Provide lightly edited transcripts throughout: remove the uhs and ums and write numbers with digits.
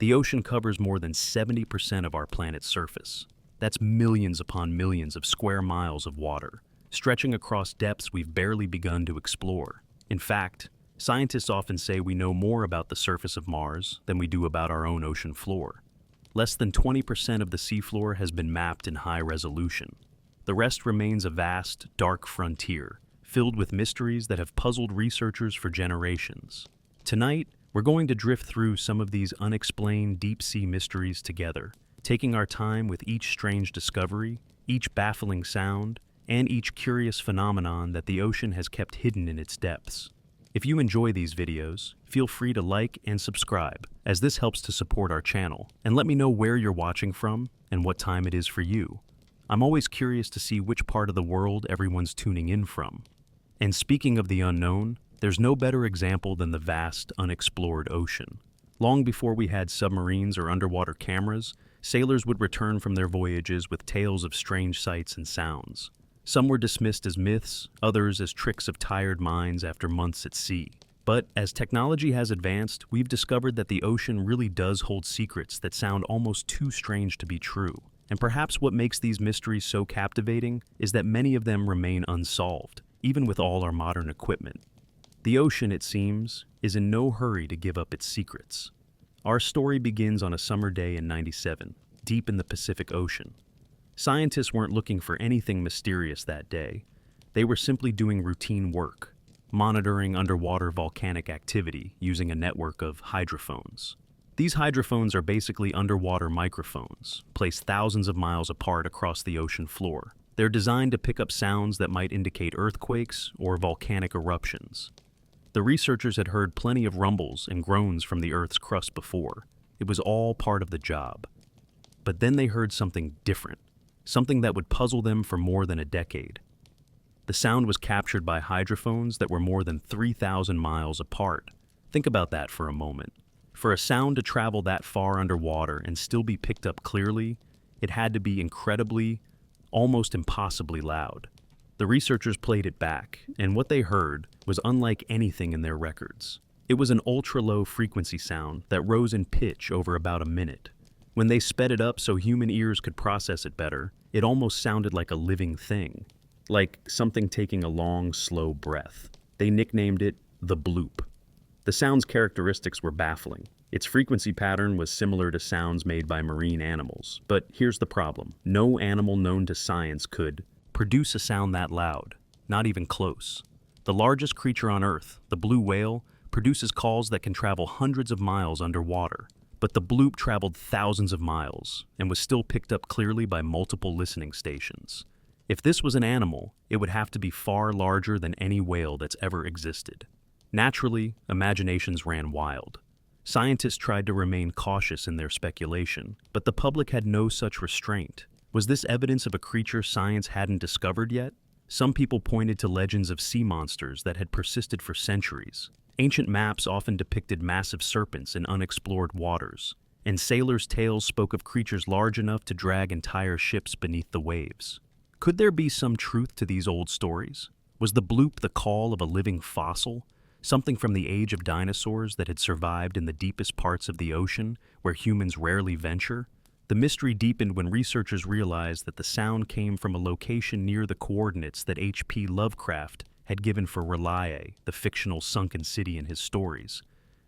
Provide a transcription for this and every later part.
The ocean covers more than 70% of our planet's surface. That's millions upon millions of square miles of water, stretching across depths we've barely begun to explore. In fact, scientists often say we know more about the surface of Mars than we do about our own ocean floor. Less than 20% of the seafloor has been mapped in high resolution. The rest remains a vast, dark frontier, filled with mysteries that have puzzled researchers for generations. Tonight, we're going to drift through some of these unexplained deep-sea mysteries together, taking our time with each strange discovery, each baffling sound, and each curious phenomenon that the ocean has kept hidden in its depths. If you enjoy these videos, feel free to like and subscribe, as this helps to support our channel, and let me know where you're watching from and what time it is for you. I'm always curious to see which part of the world everyone's tuning in from. And speaking of the unknown, there's no better example than the vast, unexplored ocean. Long before we had submarines or underwater cameras, sailors would return from their voyages with tales of strange sights and sounds. Some were dismissed as myths, others as tricks of tired minds after months at sea. But as technology has advanced, we've discovered that the ocean really does hold secrets that sound almost too strange to be true. And perhaps what makes these mysteries so captivating is that many of them remain unsolved, even with all our modern equipment. The ocean, it seems, is in no hurry to give up its secrets. Our story begins on a summer day in '97, deep in the Pacific Ocean. Scientists weren't looking for anything mysterious that day. They were simply doing routine work, monitoring underwater volcanic activity using a network of hydrophones. These hydrophones are basically underwater microphones, placed thousands of miles apart across the ocean floor. They're designed to pick up sounds that might indicate earthquakes or volcanic eruptions. The researchers had heard plenty of rumbles and groans from the Earth's crust before. It was all part of the job. But then they heard something different, something that would puzzle them for more than a decade. The sound was captured by hydrophones that were more than 3,000 miles apart. Think about that for a moment. For a sound to travel that far underwater and still be picked up clearly, it had to be incredibly, almost impossibly loud. The researchers played it back, and what they heard was unlike anything in their records. It was an ultra-low frequency sound that rose in pitch over about a minute. When they sped it up so human ears could process it better, it almost sounded like a living thing, like something taking a long, slow breath. They nicknamed it the Bloop. The sound's characteristics were baffling. Its frequency pattern was similar to sounds made by marine animals. But here's the problem. No animal known to science could produce a sound that loud, not even close. The largest creature on Earth, the blue whale, produces calls that can travel hundreds of miles underwater. But the Bloop traveled thousands of miles and was still picked up clearly by multiple listening stations. If this was an animal, it would have to be far larger than any whale that's ever existed. Naturally, imaginations ran wild. Scientists tried to remain cautious in their speculation, but the public had no such restraint. Was this evidence of a creature science hadn't discovered yet? Some people pointed to legends of sea monsters that had persisted for centuries. Ancient maps often depicted massive serpents in unexplored waters, and sailors' tales spoke of creatures large enough to drag entire ships beneath the waves. Could there be some truth to these old stories? Was the Bloop the call of a living fossil, something from the age of dinosaurs that had survived in the deepest parts of the ocean, where humans rarely venture? The mystery deepened when researchers realized that the sound came from a location near the coordinates that H.P. Lovecraft had given for Relaxation, the fictional sunken city in his stories.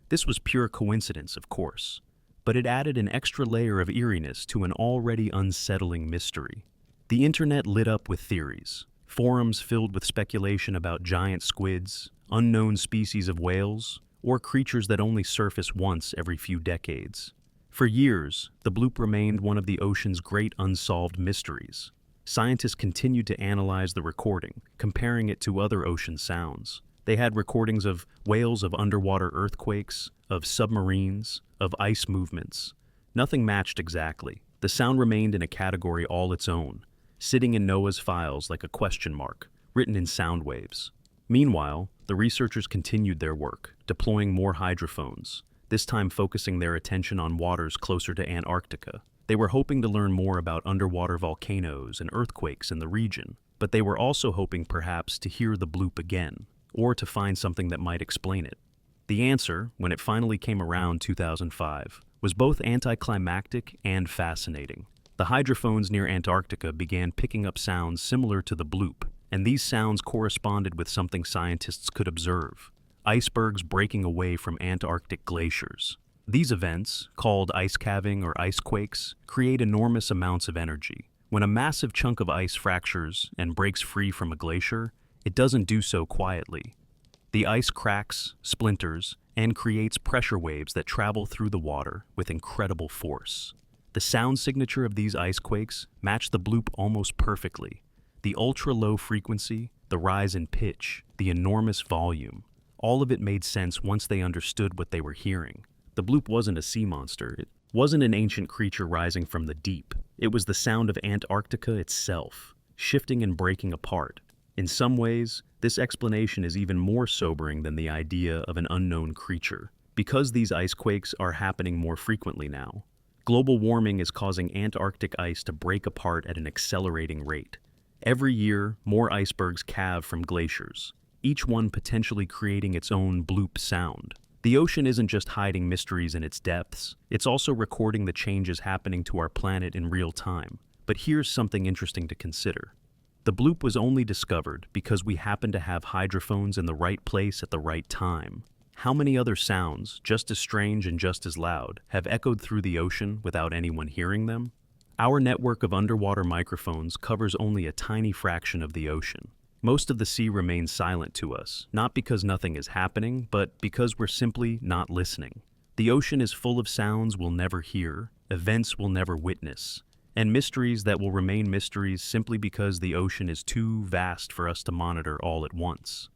This was pure coincidence, of course, but it added an extra layer of eeriness to an already unsettling mystery. The internet lit up with theories, forums filled with speculation about giant squids, unknown species of whales, or creatures that only surface once every few decades. For years, the Bloop remained one of the ocean's great unsolved mysteries. Scientists continued to analyze the recording, comparing it to other ocean sounds. They had recordings of whales of underwater earthquakes, of submarines, of ice movements. Nothing matched exactly. The sound remained in a category all its own, sitting in NOAA's files like a question mark, written in sound waves. Meanwhile, the researchers continued their work, deploying more hydrophones, this time focusing their attention on waters closer to Antarctica. They were hoping to learn more about underwater volcanoes and earthquakes in the region, but they were also hoping perhaps to hear the Bloop again, or to find something that might explain it. The answer, when it finally came around 2005, was both anticlimactic and fascinating. The hydrophones near Antarctica began picking up sounds similar to the bloop, and these sounds corresponded with something scientists could observe: icebergs breaking away from Antarctic glaciers. These events, called ice calving or ice quakes, create enormous amounts of energy. When a massive chunk of ice fractures and breaks free from a glacier, it doesn't do so quietly. The ice cracks, splinters, and creates pressure waves that travel through the water with incredible force. The sound signature of these ice quakes matched the bloop almost perfectly. The ultra-low frequency, the rise in pitch, the enormous volume, all of it made sense once they understood what they were hearing. The bloop wasn't a sea monster. It wasn't an ancient creature rising from the deep. It was the sound of Antarctica itself, shifting and breaking apart. In some ways, this explanation is even more sobering than the idea of an unknown creature, because these ice quakes are happening more frequently now. Global warming is causing Antarctic ice to break apart at an accelerating rate. Every year, more icebergs calve from glaciers, each one potentially creating its own bloop sound. The ocean isn't just hiding mysteries in its depths, it's also recording the changes happening to our planet in real time. But here's something interesting to consider. The bloop was only discovered because we happened to have hydrophones in the right place at the right time. How many other sounds, just as strange and just as loud, have echoed through the ocean without anyone hearing them? Our network of underwater microphones covers only a tiny fraction of the ocean. Most of the sea remains silent to us, not because nothing is happening, but because we're simply not listening. The ocean is full of sounds we'll never hear, events we'll never witness, and mysteries that will remain mysteries simply because the ocean is too vast for us to monitor all at once.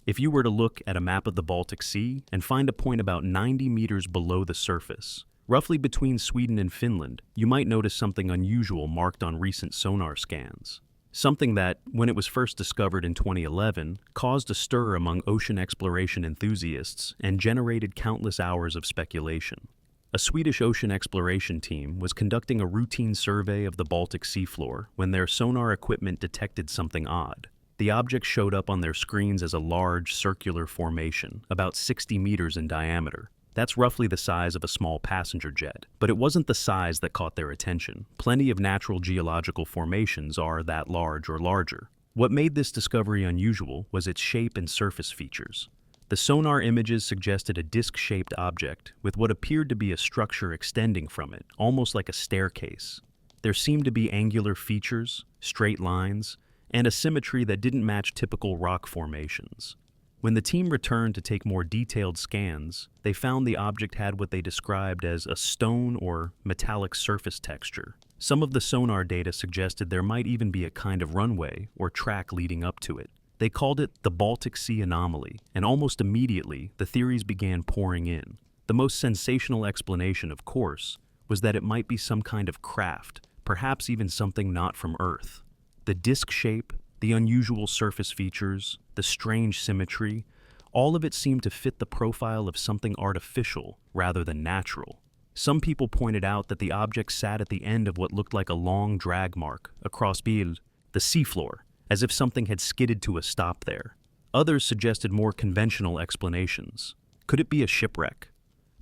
If you were to look at a map of the Baltic Sea and find a point about 90 meters below the surface, roughly between Sweden and Finland, you might notice something unusual marked on recent sonar scans. Something that, when it was first discovered in 2011, caused a stir among ocean exploration enthusiasts and generated countless hours of speculation. A Swedish ocean exploration team was conducting a routine survey of the Baltic seafloor when their sonar equipment detected something odd. The object showed up on their screens as a large, circular formation, about 60 meters in diameter. That's roughly the size of a small passenger jet. But it wasn't the size that caught their attention. Plenty of natural geological formations are that large or larger. What made this discovery unusual was its shape and surface features. The sonar images suggested a disc-shaped object with what appeared to be a structure extending from it, almost like a staircase. There seemed to be angular features, straight lines, and a symmetry that didn't match typical rock formations. When the team returned to take more detailed scans, they found the object had what they described as a stone or metallic surface texture. Some of the sonar data suggested there might even be a kind of runway or track leading up to it. They called it the Baltic Sea Anomaly, and almost immediately the theories began pouring in. The most sensational explanation, of course, was that it might be some kind of craft, perhaps even something not from Earth. The disc shape, the unusual surface features, the strange symmetry, all of it seemed to fit the profile of something artificial rather than natural. Some people pointed out that the object sat at the end of what looked like a long drag mark across the seafloor, as if something had skidded to a stop there. Others suggested more conventional explanations. Could it be a shipwreck?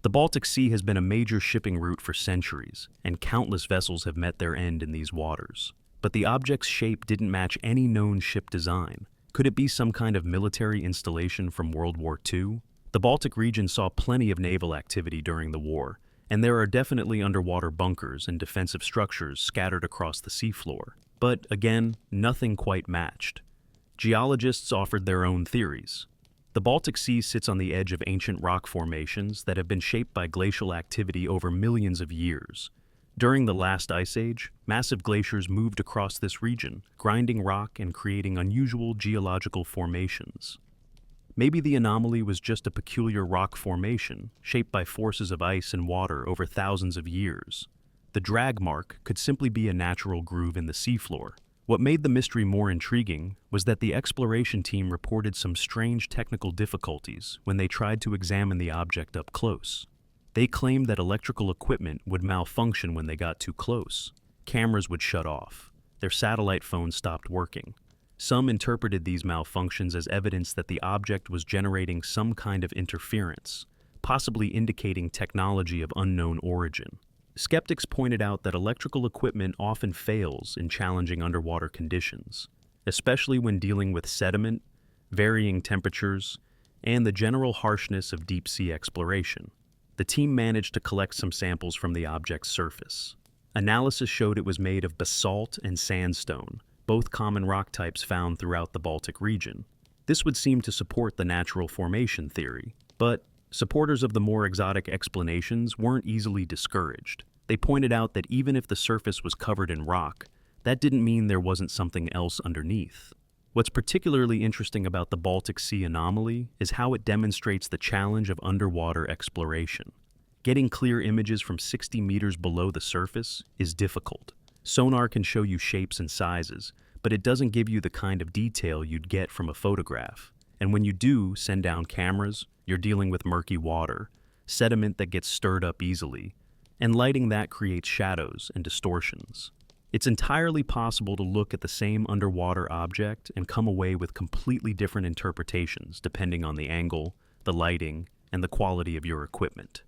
The Baltic Sea has been a major shipping route for centuries, and countless vessels have met their end in these waters. But the object's shape didn't match any known ship design. Could it be some kind of military installation from World War II? The Baltic region saw plenty of naval activity during the war, and there are definitely underwater bunkers and defensive structures scattered across the seafloor. But again, nothing quite matched. Geologists offered their own theories. The Baltic Sea sits on the edge of ancient rock formations that have been shaped by glacial activity over millions of years. During the last ice age, massive glaciers moved across this region, grinding rock and creating unusual geological formations. Maybe the anomaly was just a peculiar rock formation, shaped by forces of ice and water over thousands of years. The drag mark could simply be a natural groove in the seafloor. What made the mystery more intriguing was that the exploration team reported some strange technical difficulties when they tried to examine the object up close. They claimed that electrical equipment would malfunction when they got too close. Cameras would shut off. Their satellite phones stopped working. Some interpreted these malfunctions as evidence that the object was generating some kind of interference, possibly indicating technology of unknown origin. Skeptics pointed out that electrical equipment often fails in challenging underwater conditions, especially when dealing with sediment, varying temperatures, and the general harshness of deep-sea exploration. The team managed to collect some samples from the object's surface. Analysis showed it was made of basalt and sandstone, both common rock types found throughout the Baltic region. This would seem to support the natural formation theory, but supporters of the more exotic explanations weren't easily discouraged. They pointed out that even if the surface was covered in rock, that didn't mean there wasn't something else underneath. What's particularly interesting about the Baltic Sea Anomaly is how it demonstrates the challenge of underwater exploration. Getting clear images from 60 meters below the surface is difficult. Sonar can show you shapes and sizes, but it doesn't give you the kind of detail you'd get from a photograph. And when you do send down cameras, you're dealing with murky water, sediment that gets stirred up easily, and lighting that creates shadows and distortions. It's entirely possible to look at the same underwater object and come away with completely different interpretations depending on the angle, the lighting, and the quality of your equipment.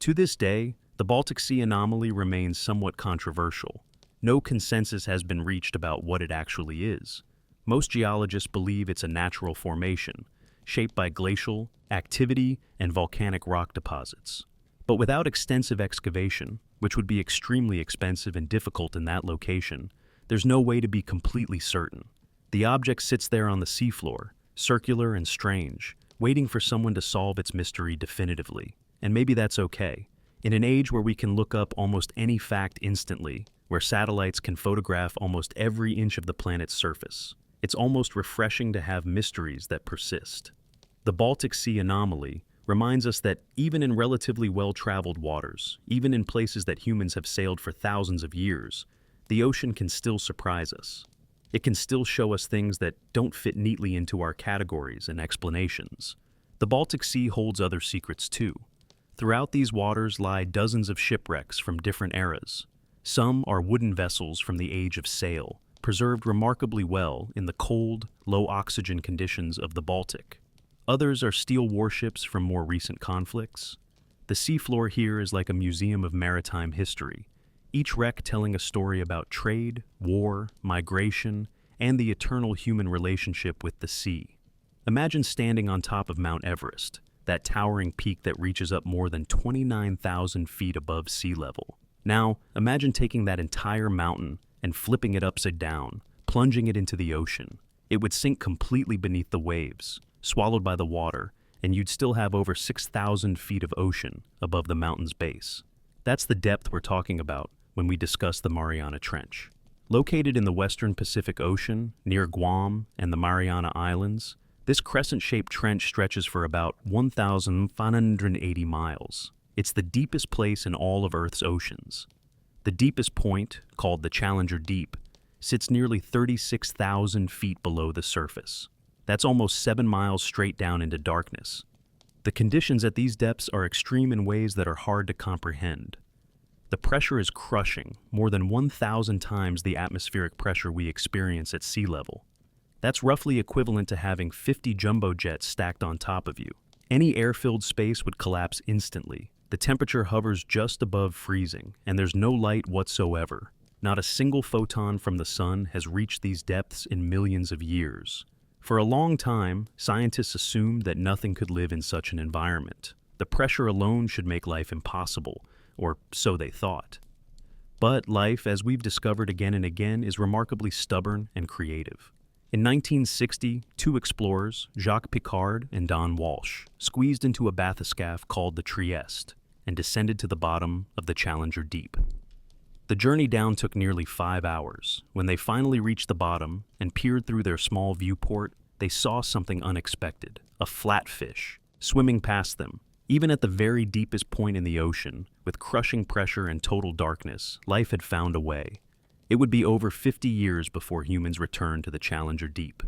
To this day, the Baltic Sea Anomaly remains somewhat controversial. No consensus has been reached about what it actually is. Most geologists believe it's a natural formation, shaped by glacial activity and volcanic rock deposits. But without extensive excavation, which would be extremely expensive and difficult in that location, there's no way to be completely certain. The object sits there on the seafloor, circular and strange, waiting for someone to solve its mystery definitively. And maybe that's okay. In an age where we can look up almost any fact instantly, where satellites can photograph almost every inch of the planet's surface, it's almost refreshing to have mysteries that persist. The Baltic Sea Anomaly reminds us that even in relatively well-traveled waters, even in places that humans have sailed for thousands of years, the ocean can still surprise us. It can still show us things that don't fit neatly into our categories and explanations. The Baltic Sea holds other secrets too. Throughout these waters lie dozens of shipwrecks from different eras. Some are wooden vessels from the age of sail, preserved remarkably well in the cold, low-oxygen conditions of the Baltic. Others are steel warships from more recent conflicts. The seafloor here is like a museum of maritime history, each wreck telling a story about trade, war, migration, and the eternal human relationship with the sea. Imagine standing on top of Mount Everest, that towering peak that reaches up more than 29,000 feet above sea level. Now, imagine taking that entire mountain and flipping it upside down, plunging it into the ocean. It would sink completely beneath the waves, swallowed by the water, and you'd still have over 6,000 feet of ocean above the mountain's base. That's the depth we're talking about when we discuss the Mariana Trench. Located in the western Pacific Ocean, near Guam and the Mariana Islands, this crescent-shaped trench stretches for about 1,580 miles. It's the deepest place in all of Earth's oceans. The deepest point, called the Challenger Deep, sits nearly 36,000 feet below the surface. That's almost 7 miles straight down into darkness. The conditions at these depths are extreme in ways that are hard to comprehend. The pressure is crushing, more than 1,000 times the atmospheric pressure we experience at sea level. That's roughly equivalent to having 50 jumbo jets stacked on top of you. Any air-filled space would collapse instantly. The temperature hovers just above freezing, and there's no light whatsoever. Not a single photon from the sun has reached these depths in millions of years. For a long time, scientists assumed that nothing could live in such an environment. The pressure alone should make life impossible, or so they thought. But life, as we've discovered again and again, is remarkably stubborn and creative. In 1960, two explorers, Jacques Piccard and Don Walsh, squeezed into a bathyscaphe called the Trieste and descended to the bottom of the Challenger Deep. The journey down took nearly 5 hours. When they finally reached the bottom and peered through their small viewport, they saw something unexpected, a flatfish, swimming past them. Even at the very deepest point in the ocean, with crushing pressure and total darkness, life had found a way. It would be over 50 years before humans returned to the Challenger Deep.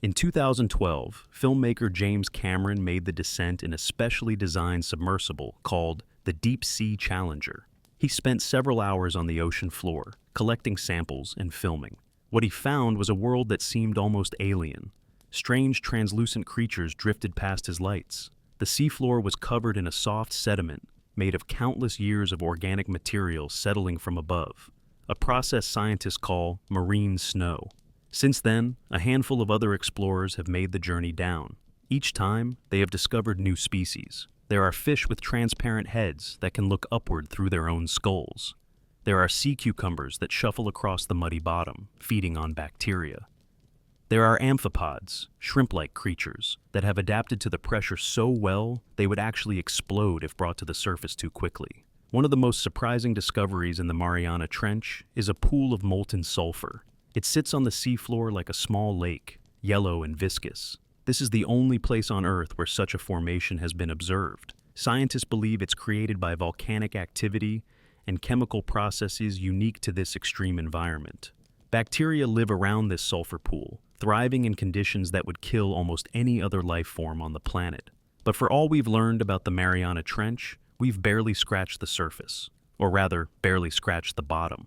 In 2012, filmmaker James Cameron made the descent in a specially designed submersible called the Deep Sea Challenger. He spent several hours on the ocean floor, collecting samples and filming. What he found was a world that seemed almost alien. Strange, translucent creatures drifted past his lights. The seafloor was covered in a soft sediment made of countless years of organic material settling from above, a process scientists call marine snow. Since then, a handful of other explorers have made the journey down. Each time, they have discovered new species. There are fish with transparent heads that can look upward through their own skulls. There are sea cucumbers that shuffle across the muddy bottom, feeding on bacteria. There are amphipods, shrimp-like creatures, that have adapted to the pressure so well they would actually explode if brought to the surface too quickly. One of the most surprising discoveries in the Mariana Trench is a pool of molten sulfur. It sits on the seafloor like a small lake, yellow and viscous. This is the only place on Earth where such a formation has been observed. Scientists believe it's created by volcanic activity and chemical processes unique to this extreme environment. Bacteria live around this sulfur pool, thriving in conditions that would kill almost any other life form on the planet. But for all we've learned about the Mariana Trench, we've barely scratched the surface, or rather, barely scratched the bottom.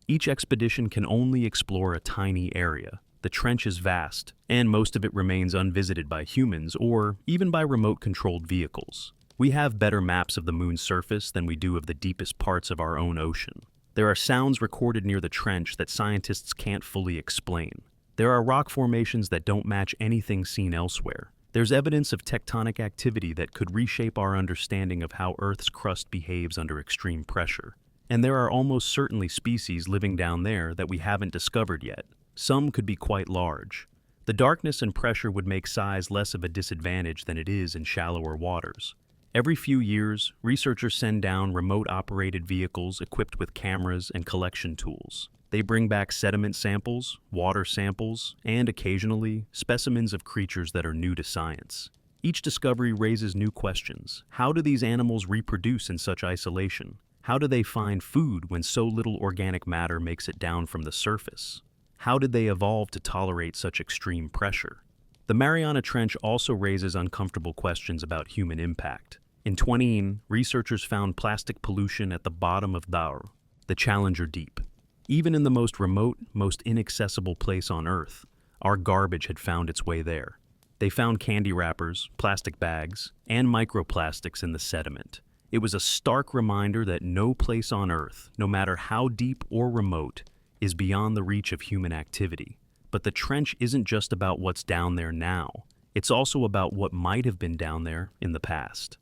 Each expedition can only explore a tiny area. The trench is vast, and most of it remains unvisited by humans or even by remote-controlled vehicles. We have better maps of the moon's surface than we do of the deepest parts of our own ocean. There are sounds recorded near the trench that scientists can't fully explain. There are rock formations that don't match anything seen elsewhere. There's evidence of tectonic activity that could reshape our understanding of how Earth's crust behaves under extreme pressure. And there are almost certainly species living down there that we haven't discovered yet. Some could be quite large. The darkness and pressure would make size less of a disadvantage than it is in shallower waters. Every few years, researchers send down remote-operated vehicles equipped with cameras and collection tools. They bring back sediment samples, water samples, and occasionally, specimens of creatures that are new to science. Each discovery raises new questions. How do these animals reproduce in such isolation? How do they find food when so little organic matter makes it down from the surface? How did they evolve to tolerate such extreme pressure? The Mariana Trench also raises uncomfortable questions about human impact. In 2018, researchers found plastic pollution at the bottom of the Challenger Deep. Even in the most remote, most inaccessible place on Earth, our garbage had found its way there. They found candy wrappers, plastic bags, and microplastics in the sediment. It was a stark reminder that no place on Earth, no matter how deep or remote, is beyond the reach of human activity. But the trench isn't just about what's down there now. It's also about what might have been down there in the past.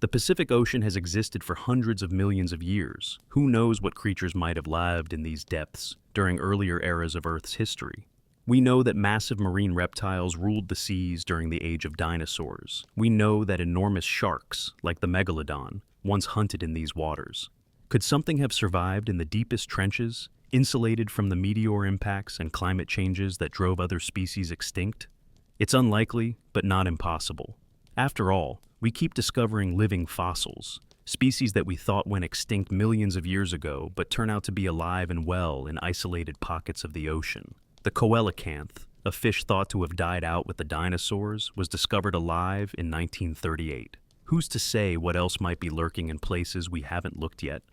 The Pacific Ocean has existed for hundreds of millions of years. Who knows what creatures might have lived in these depths during earlier eras of Earth's history? We know that massive marine reptiles ruled the seas during the age of dinosaurs. We know that enormous sharks, like the megalodon, once hunted in these waters. Could something have survived in the deepest trenches, insulated from the meteor impacts and climate changes that drove other species extinct? It's unlikely, but not impossible. After all, we keep discovering living fossils, species that we thought went extinct millions of years ago but turn out to be alive and well in isolated pockets of the ocean. The coelacanth, a fish thought to have died out with the dinosaurs, was discovered alive in 1938. Who's to say what else might be lurking in places we haven't looked yet?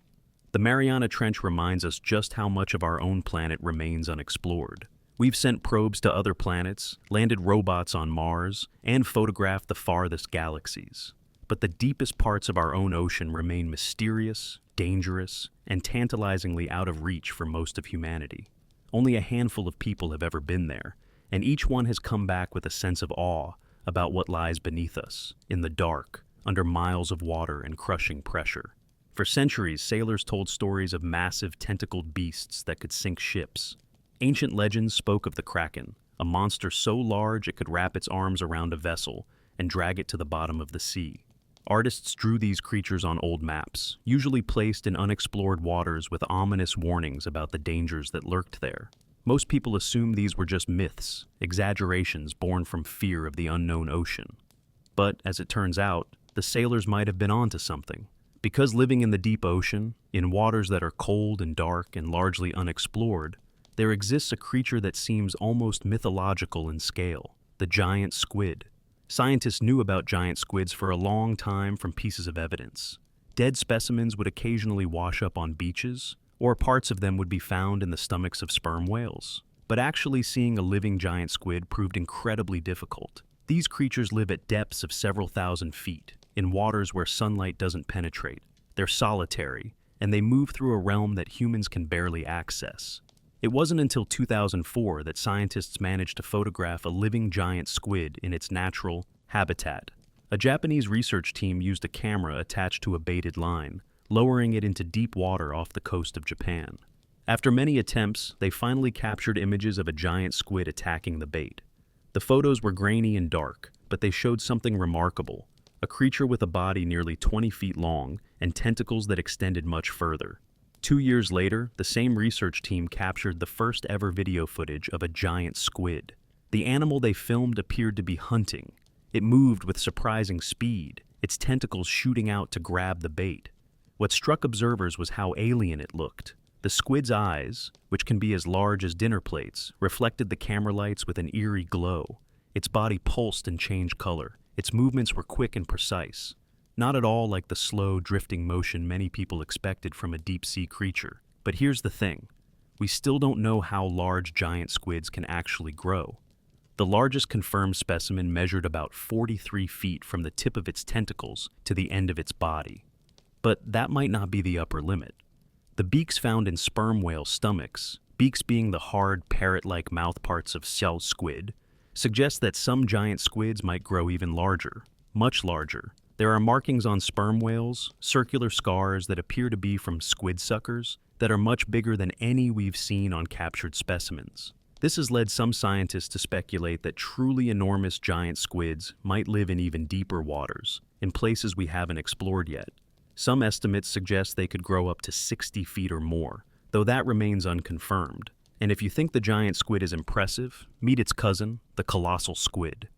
The Mariana Trench reminds us just how much of our own planet remains unexplored. We've sent probes to other planets, landed robots on Mars, and photographed the farthest galaxies. But the deepest parts of our own ocean remain mysterious, dangerous, and tantalizingly out of reach for most of humanity. Only a handful of people have ever been there, and each one has come back with a sense of awe about what lies beneath us, in the dark, under miles of water and crushing pressure. For centuries, sailors told stories of massive tentacled beasts that could sink ships. Ancient legends spoke of the kraken, a monster so large it could wrap its arms around a vessel and drag it to the bottom of the sea. Artists drew these creatures on old maps, usually placed in unexplored waters with ominous warnings about the dangers that lurked there. Most people assumed these were just myths, exaggerations born from fear of the unknown ocean. But, as it turns out, the sailors might have been onto something. Because living in the deep ocean, in waters that are cold and dark and largely unexplored, there exists a creature that seems almost mythological in scale, the giant squid. Scientists knew about giant squids for a long time from pieces of evidence. Dead specimens would occasionally wash up on beaches, or parts of them would be found in the stomachs of sperm whales. But actually seeing a living giant squid proved incredibly difficult. These creatures live at depths of several thousand feet, in waters where sunlight doesn't penetrate. They're solitary, and they move through a realm that humans can barely access. It wasn't until 2004 that scientists managed to photograph a living giant squid in its natural habitat. A Japanese research team used a camera attached to a baited line, lowering it into deep water off the coast of Japan. After many attempts, they finally captured images of a giant squid attacking the bait. The photos were grainy and dark, but they showed something remarkable: a creature with a body nearly 20 feet long and tentacles that extended much further. 2 years later, the same research team captured the first ever video footage of a giant squid. The animal they filmed appeared to be hunting. It moved with surprising speed, its tentacles shooting out to grab the bait. What struck observers was how alien it looked. The squid's eyes, which can be as large as dinner plates, reflected the camera lights with an eerie glow. Its body pulsed and changed color. Its movements were quick and precise. Not at all like the slow, drifting motion many people expected from a deep-sea creature. But here's the thing. We still don't know how large giant squids can actually grow. The largest confirmed specimen measured about 43 feet from the tip of its tentacles to the end of its body. But that might not be the upper limit. The beaks found in sperm whale stomachs, beaks being the hard, parrot-like mouthparts of shell squid, suggest that some giant squids might grow even larger, much larger. There are markings on sperm whales, circular scars that appear to be from squid suckers, that are much bigger than any we've seen on captured specimens. This has led some scientists to speculate that truly enormous giant squids might live in even deeper waters, in places we haven't explored yet. Some estimates suggest they could grow up to 60 feet or more, though that remains unconfirmed. And if you think the giant squid is impressive, meet its cousin, the colossal squid.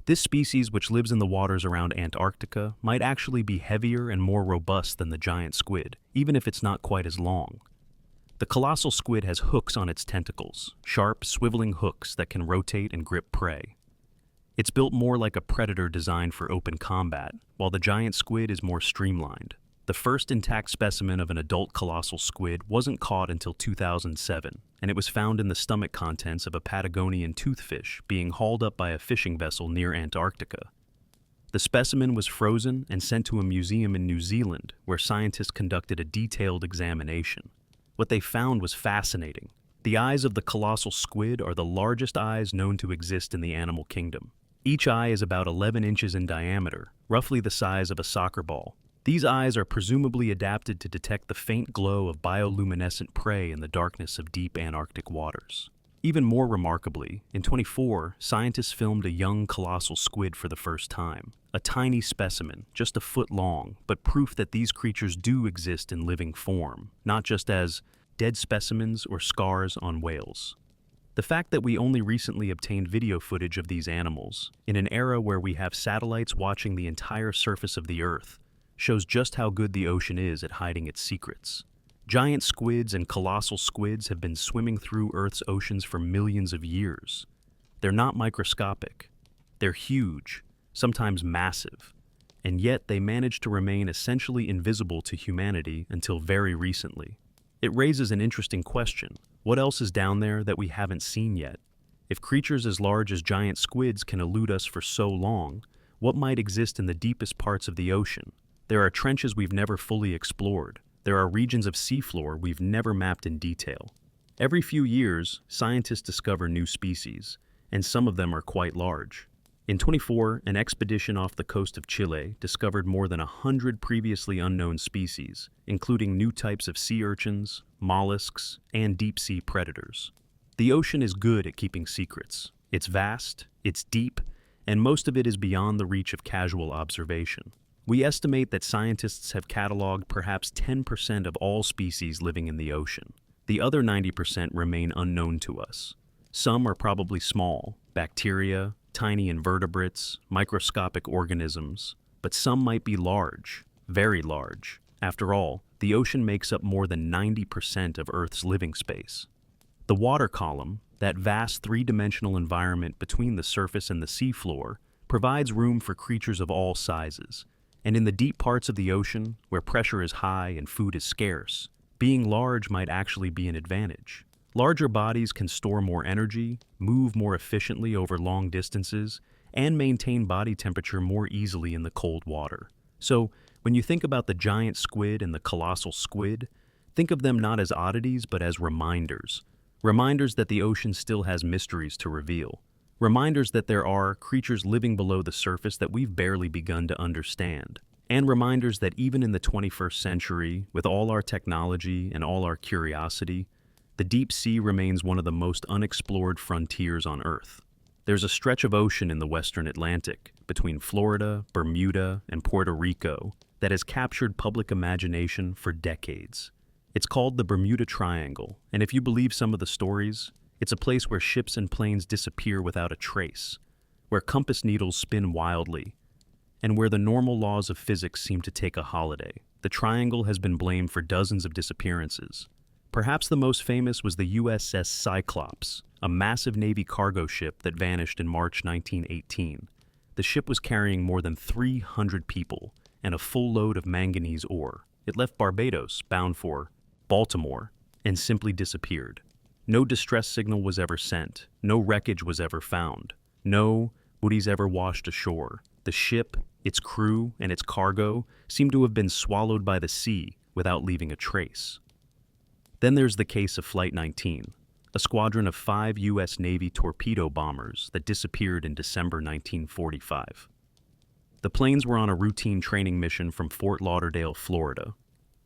This species, which lives in the waters around Antarctica, might actually be heavier and more robust than the giant squid, even if it's not quite as long. The colossal squid has hooks on its tentacles, sharp, swiveling hooks that can rotate and grip prey. It's built more like a predator designed for open combat, while the giant squid is more streamlined. The first intact specimen of an adult colossal squid wasn't caught until 2007, and it was found in the stomach contents of a Patagonian toothfish being hauled up by a fishing vessel near Antarctica. The specimen was frozen and sent to a museum in New Zealand, where scientists conducted a detailed examination. What they found was fascinating. The eyes of the colossal squid are the largest eyes known to exist in the animal kingdom. Each eye is about 11 inches in diameter, roughly the size of a soccer ball. These eyes are presumably adapted to detect the faint glow of bioluminescent prey in the darkness of deep Antarctic waters. Even more remarkably, in 2024, scientists filmed a young colossal squid for the first time. A tiny specimen, just a foot long, but proof that these creatures do exist in living form, not just as dead specimens or scars on whales. The fact that we only recently obtained video footage of these animals, in an era where we have satellites watching the entire surface of the Earth, shows just how good the ocean is at hiding its secrets. Giant squids and colossal squids have been swimming through Earth's oceans for millions of years. They're not microscopic. They're huge, sometimes massive, and yet they manage to remain essentially invisible to humanity until very recently. It raises an interesting question. What else is down there that we haven't seen yet? If creatures as large as giant squids can elude us for so long, what might exist in the deepest parts of the ocean? There are trenches we've never fully explored. There are regions of seafloor we've never mapped in detail. Every few years, scientists discover new species, and some of them are quite large. In 2024, an expedition off the coast of Chile discovered more than 100 previously unknown species, including new types of sea urchins, mollusks, and deep-sea predators. The ocean is good at keeping secrets. It's vast, it's deep, and most of it is beyond the reach of casual observation. We estimate that scientists have cataloged perhaps 10% of all species living in the ocean. The other 90% remain unknown to us. Some are probably small, bacteria, tiny invertebrates, microscopic organisms, but some might be large, very large. After all, the ocean makes up more than 90% of Earth's living space. The water column, that vast three-dimensional environment between the surface and the seafloor, provides room for creatures of all sizes. And in the deep parts of the ocean, where pressure is high and food is scarce, being large might actually be an advantage. Larger bodies can store more energy, move more efficiently over long distances, and maintain body temperature more easily in the cold water. So, when you think about the giant squid and the colossal squid, think of them not as oddities but as reminders. Reminders that the ocean still has mysteries to reveal. Reminders that there are creatures living below the surface that we've barely begun to understand. And reminders that even in the 21st century, with all our technology and all our curiosity, the deep sea remains one of the most unexplored frontiers on Earth. There's a stretch of ocean in the western Atlantic, between Florida, Bermuda, and Puerto Rico, that has captured public imagination for decades. It's called the Bermuda Triangle, and if you believe some of the stories, it's a place where ships and planes disappear without a trace, where compass needles spin wildly, and where the normal laws of physics seem to take a holiday. The triangle has been blamed for dozens of disappearances. Perhaps the most famous was the USS Cyclops, a massive Navy cargo ship that vanished in March 1918. The ship was carrying more than 300 people and a full load of manganese ore. It left Barbados, bound for Baltimore, and simply disappeared. No distress signal was ever sent. No wreckage was ever found. No bodies ever washed ashore. The ship, its crew, and its cargo seemed to have been swallowed by the sea without leaving a trace. Then there's the case of Flight 19, a squadron of 5 U.S. Navy torpedo bombers that disappeared in December 1945. The planes were on a routine training mission from Fort Lauderdale, Florida.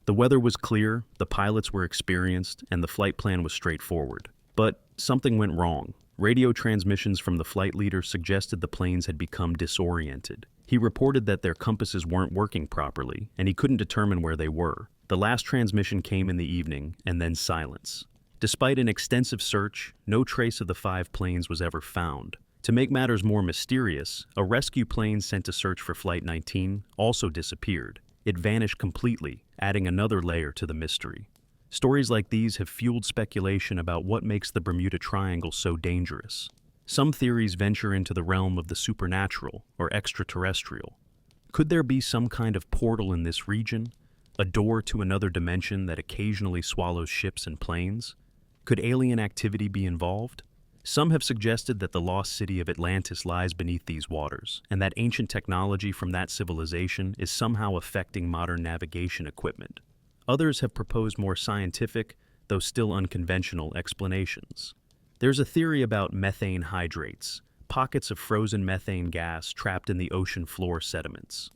The weather was clear, the pilots were experienced, and the flight plan was straightforward. But something went wrong. Radio transmissions from the flight leader suggested the planes had become disoriented. He reported that their compasses weren't working properly, and he couldn't determine where they were. The last transmission came in the evening, and then silence. Despite an extensive search, no trace of the 5 planes was ever found. To make matters more mysterious, a rescue plane sent to search for Flight 19 also disappeared. It vanished completely, adding another layer to the mystery. Stories like these have fueled speculation about what makes the Bermuda Triangle so dangerous. Some theories venture into the realm of the supernatural or extraterrestrial. Could there be some kind of portal in this region? A door to another dimension that occasionally swallows ships and planes? Could alien activity be involved? Some have suggested that the lost city of Atlantis lies beneath these waters, and that ancient technology from that civilization is somehow affecting modern navigation equipment. Others have proposed more scientific, though still unconventional, explanations. There's a theory about methane hydrates, pockets of frozen methane gas trapped in the ocean floor sediments.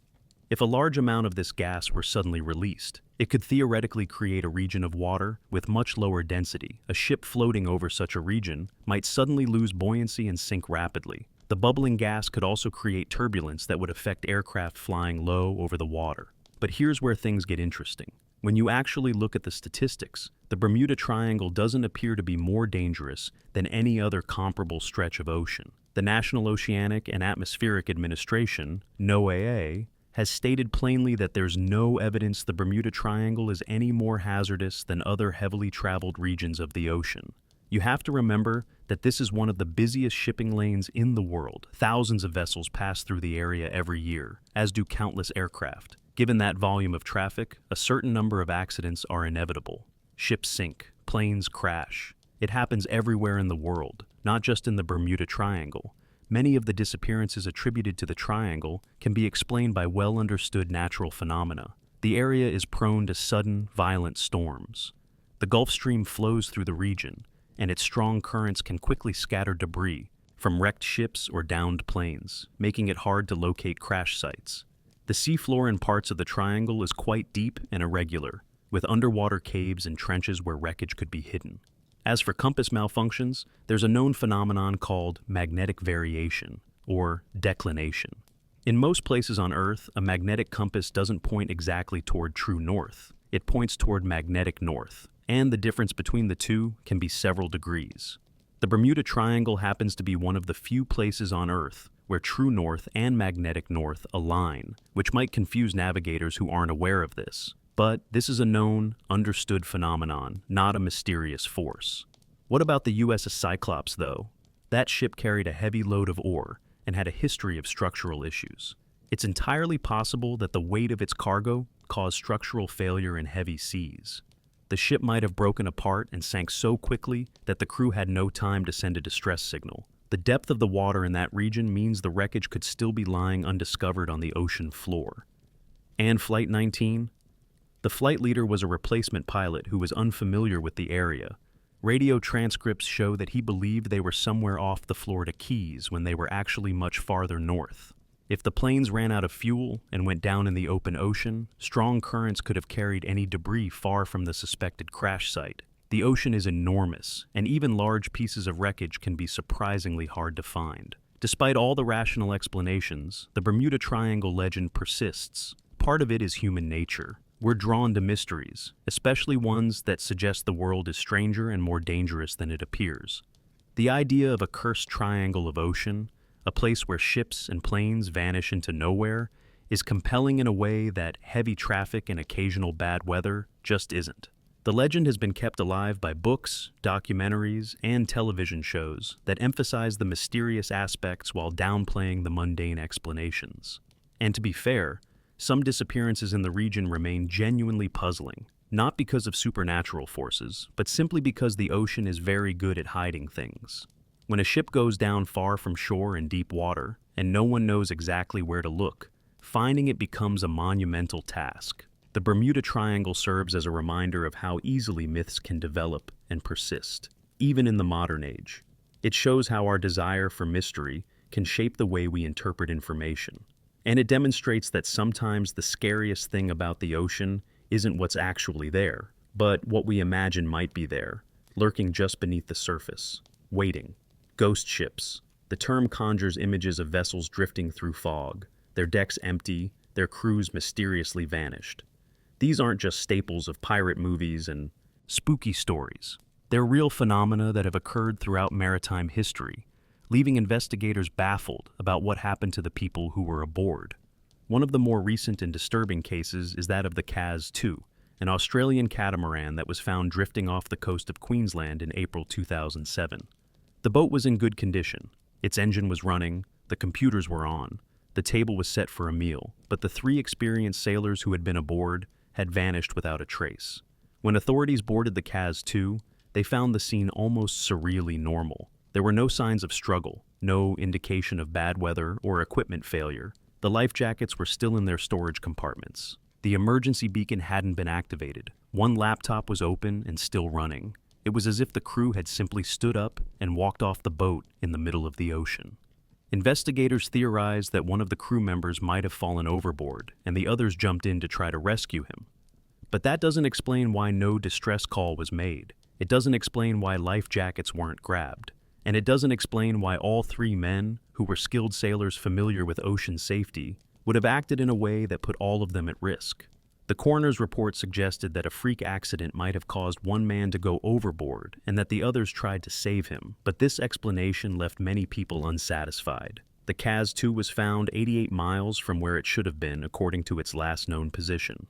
If a large amount of this gas were suddenly released, it could theoretically create a region of water with much lower density. A ship floating over such a region might suddenly lose buoyancy and sink rapidly. The bubbling gas could also create turbulence that would affect aircraft flying low over the water. But here's where things get interesting. When you actually look at the statistics, the Bermuda Triangle doesn't appear to be more dangerous than any other comparable stretch of ocean. The National Oceanic and Atmospheric Administration, NOAA, has stated plainly that there's no evidence the Bermuda Triangle is any more hazardous than other heavily traveled regions of the ocean. You have to remember that this is one of the busiest shipping lanes in the world. Thousands of vessels pass through the area every year, as do countless aircraft. Given that volume of traffic, a certain number of accidents are inevitable. Ships sink, planes crash. It happens everywhere in the world, not just in the Bermuda Triangle. Many of the disappearances attributed to the triangle can be explained by well-understood natural phenomena. The area is prone to sudden, violent storms. The Gulf Stream flows through the region, and its strong currents can quickly scatter debris from wrecked ships or downed planes, making it hard to locate crash sites. The seafloor in parts of the triangle is quite deep and irregular, with underwater caves and trenches where wreckage could be hidden. As for compass malfunctions, there's a known phenomenon called magnetic variation, or declination. In most places on Earth, a magnetic compass doesn't point exactly toward true north. It points toward magnetic north, and the difference between the two can be several degrees. The Bermuda Triangle happens to be one of the few places on Earth where true north and magnetic north align, which might confuse navigators who aren't aware of this. But this is a known, understood phenomenon, not a mysterious force. What about the USS Cyclops, though? That ship carried a heavy load of ore and had a history of structural issues. It's entirely possible that the weight of its cargo caused structural failure in heavy seas. The ship might have broken apart and sank so quickly that the crew had no time to send a distress signal. The depth of the water in that region means the wreckage could still be lying undiscovered on the ocean floor. And Flight 19? The flight leader was a replacement pilot who was unfamiliar with the area. Radio transcripts show that he believed they were somewhere off the Florida Keys when they were actually much farther north. If the planes ran out of fuel and went down in the open ocean, strong currents could have carried any debris far from the suspected crash site. The ocean is enormous, and even large pieces of wreckage can be surprisingly hard to find. Despite all the rational explanations, the Bermuda Triangle legend persists. Part of it is human nature. We're drawn to mysteries, especially ones that suggest the world is stranger and more dangerous than it appears. The idea of a cursed triangle of ocean, a place where ships and planes vanish into nowhere, is compelling in a way that heavy traffic and occasional bad weather just isn't. The legend has been kept alive by books, documentaries, and television shows that emphasize the mysterious aspects while downplaying the mundane explanations. And to be fair, some disappearances in the region remain genuinely puzzling, not because of supernatural forces, but simply because the ocean is very good at hiding things. When a ship goes down far from shore in deep water, and no one knows exactly where to look, finding it becomes a monumental task. The Bermuda Triangle serves as a reminder of how easily myths can develop and persist, even in the modern age. It shows how our desire for mystery can shape the way we interpret information. And it demonstrates that sometimes the scariest thing about the ocean isn't what's actually there, but what we imagine might be there, lurking just beneath the surface, waiting. Ghost ships. The term conjures images of vessels drifting through fog, their decks empty, their crews mysteriously vanished. These aren't just staples of pirate movies and spooky stories. They're real phenomena that have occurred throughout maritime history, leaving investigators baffled about what happened to the people who were aboard. One of the more recent and disturbing cases is that of the Kaz II, an Australian catamaran that was found drifting off the coast of Queensland in April 2007. The boat was in good condition. Its engine was running, the computers were on, the table was set for a meal, but the 3 experienced sailors who had been aboard had vanished without a trace. When authorities boarded the Kaz II, they found the scene almost surreally normal. There were no signs of struggle, no indication of bad weather or equipment failure. The life jackets were still in their storage compartments. The emergency beacon hadn't been activated. One laptop was open and still running. It was as if the crew had simply stood up and walked off the boat in the middle of the ocean. Investigators theorized that one of the crew members might have fallen overboard, and the others jumped in to try to rescue him. But that doesn't explain why no distress call was made. It doesn't explain why life jackets weren't grabbed. And it doesn't explain why all 3 men, who were skilled sailors familiar with ocean safety, would have acted in a way that put all of them at risk. The coroner's report suggested that a freak accident might have caused one man to go overboard and that the others tried to save him, but this explanation left many people unsatisfied. The Kaz II was found 88 miles from where it should have been according to its last known position.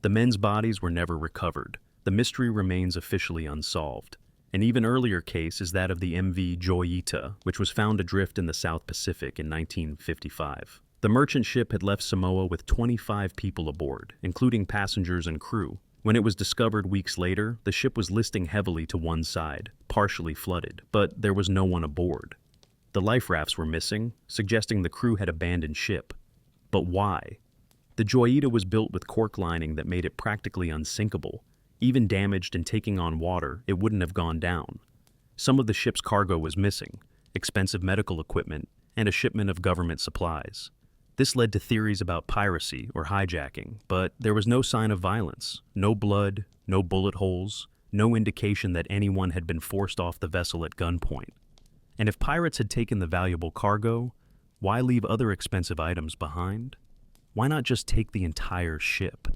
The men's bodies were never recovered. The mystery remains officially unsolved. An even earlier case is that of the MV Joyita, which was found adrift in the South Pacific in 1955. The merchant ship had left Samoa with 25 people aboard, including passengers and crew. When it was discovered weeks later, the ship was listing heavily to one side, partially flooded, but there was no one aboard. The life rafts were missing, suggesting the crew had abandoned ship. But why? The Joyita was built with cork lining that made it practically unsinkable. Even damaged and taking on water, it wouldn't have gone down. Some of the ship's cargo was missing, expensive medical equipment, and a shipment of government supplies. This led to theories about piracy or hijacking, but there was no sign of violence, no blood, no bullet holes, no indication that anyone had been forced off the vessel at gunpoint. And if pirates had taken the valuable cargo, why leave other expensive items behind? Why not just take the entire ship?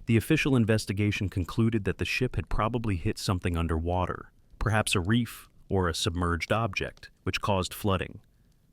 The official investigation concluded that the ship had probably hit something underwater, perhaps a reef or a submerged object, which caused flooding.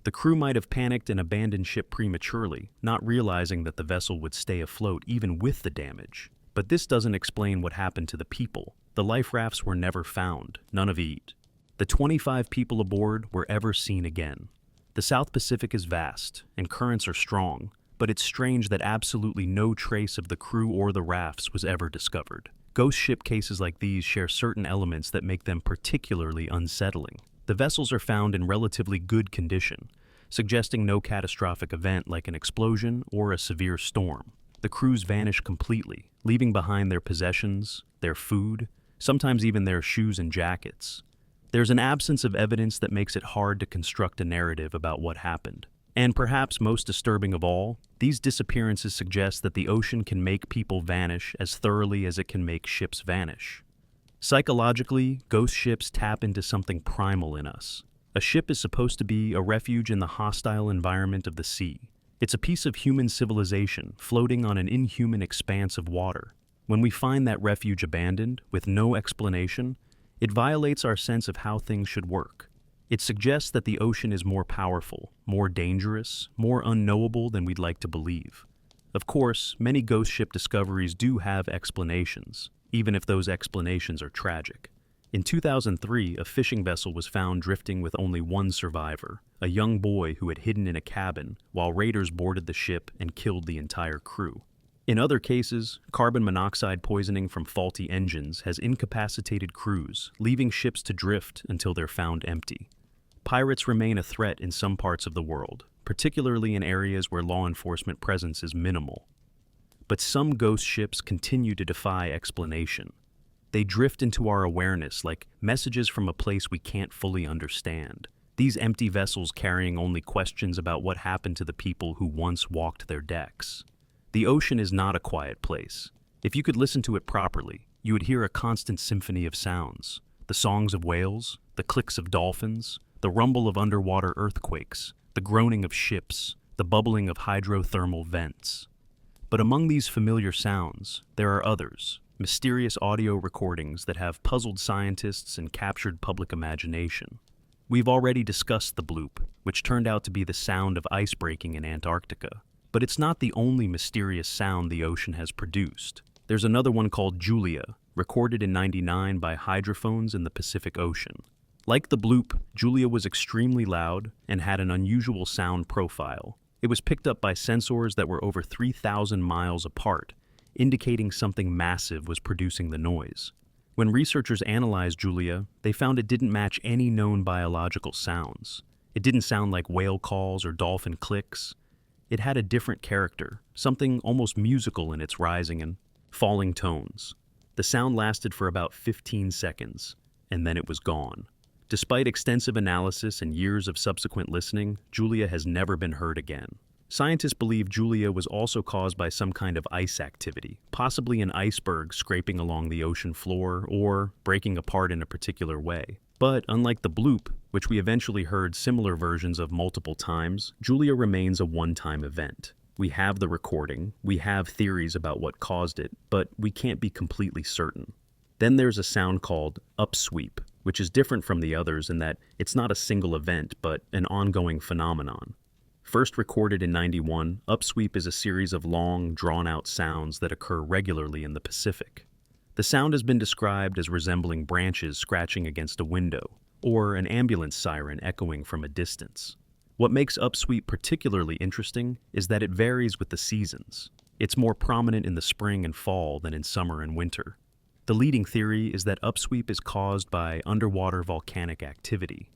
The crew might have panicked and abandoned ship prematurely, not realizing that the vessel would stay afloat even with the damage. But this doesn't explain what happened to the people. The life rafts were never found, none of it. The 25 people aboard were ever seen again. The South Pacific is vast, and currents are strong, but it's strange that absolutely no trace of the crew or the rafts was ever discovered. Ghost ship cases like these share certain elements that make them particularly unsettling. The vessels are found in relatively good condition, suggesting no catastrophic event like an explosion or a severe storm. The crews vanish completely, leaving behind their possessions, their food, sometimes even their shoes and jackets. There's an absence of evidence that makes it hard to construct a narrative about what happened. And perhaps most disturbing of all, these disappearances suggest that the ocean can make people vanish as thoroughly as it can make ships vanish. Psychologically, ghost ships tap into something primal in us. A ship is supposed to be a refuge in the hostile environment of the sea. It's a piece of human civilization floating on an inhuman expanse of water. When we find that refuge abandoned, with no explanation, it violates our sense of how things should work. It suggests that the ocean is more powerful, more dangerous, more unknowable than we'd like to believe. Of course, many ghost ship discoveries do have explanations, even if those explanations are tragic. In 2003, a fishing vessel was found drifting with only one survivor, a young boy who had hidden in a cabin while raiders boarded the ship and killed the entire crew. In other cases, carbon monoxide poisoning from faulty engines has incapacitated crews, leaving ships to drift until they're found empty. Pirates remain a threat in some parts of the world, particularly in areas where law enforcement presence is minimal. But some ghost ships continue to defy explanation. They drift into our awareness like messages from a place we can't fully understand. These empty vessels carrying only questions about what happened to the people who once walked their decks. The ocean is not a quiet place. If you could listen to it properly, you would hear a constant symphony of sounds. The songs of whales, the clicks of dolphins, the rumble of underwater earthquakes, the groaning of ships, the bubbling of hydrothermal vents. But among these familiar sounds, there are others, mysterious audio recordings that have puzzled scientists and captured public imagination. We've already discussed the bloop, which turned out to be the sound of ice breaking in Antarctica. But it's not the only mysterious sound the ocean has produced. There's another one called Julia, recorded in '99 by hydrophones in the Pacific Ocean. Like the bloop, Julia was extremely loud and had an unusual sound profile. It was picked up by sensors that were over 3,000 miles apart, indicating something massive was producing the noise. When researchers analyzed Julia, they found it didn't match any known biological sounds. It didn't sound like whale calls or dolphin clicks. It had a different character, something almost musical in its rising and falling tones. The sound lasted for about 15 seconds, and then it was gone. Despite extensive analysis and years of subsequent listening, Julia has never been heard again. Scientists believe Julia was also caused by some kind of ice activity, possibly an iceberg scraping along the ocean floor or breaking apart in a particular way. But unlike the bloop, which we eventually heard similar versions of multiple times, Julia remains a one-time event. We have the recording, we have theories about what caused it, but we can't be completely certain. Then there's a sound called upsweep, which is different from the others in that it's not a single event, but an ongoing phenomenon. First recorded in '91, upsweep is a series of long, drawn-out sounds that occur regularly in the Pacific. The sound has been described as resembling branches scratching against a window, or an ambulance siren echoing from a distance. What makes upsweep particularly interesting is that it varies with the seasons. It's more prominent in the spring and fall than in summer and winter. The leading theory is that upsweep is caused by underwater volcanic activity.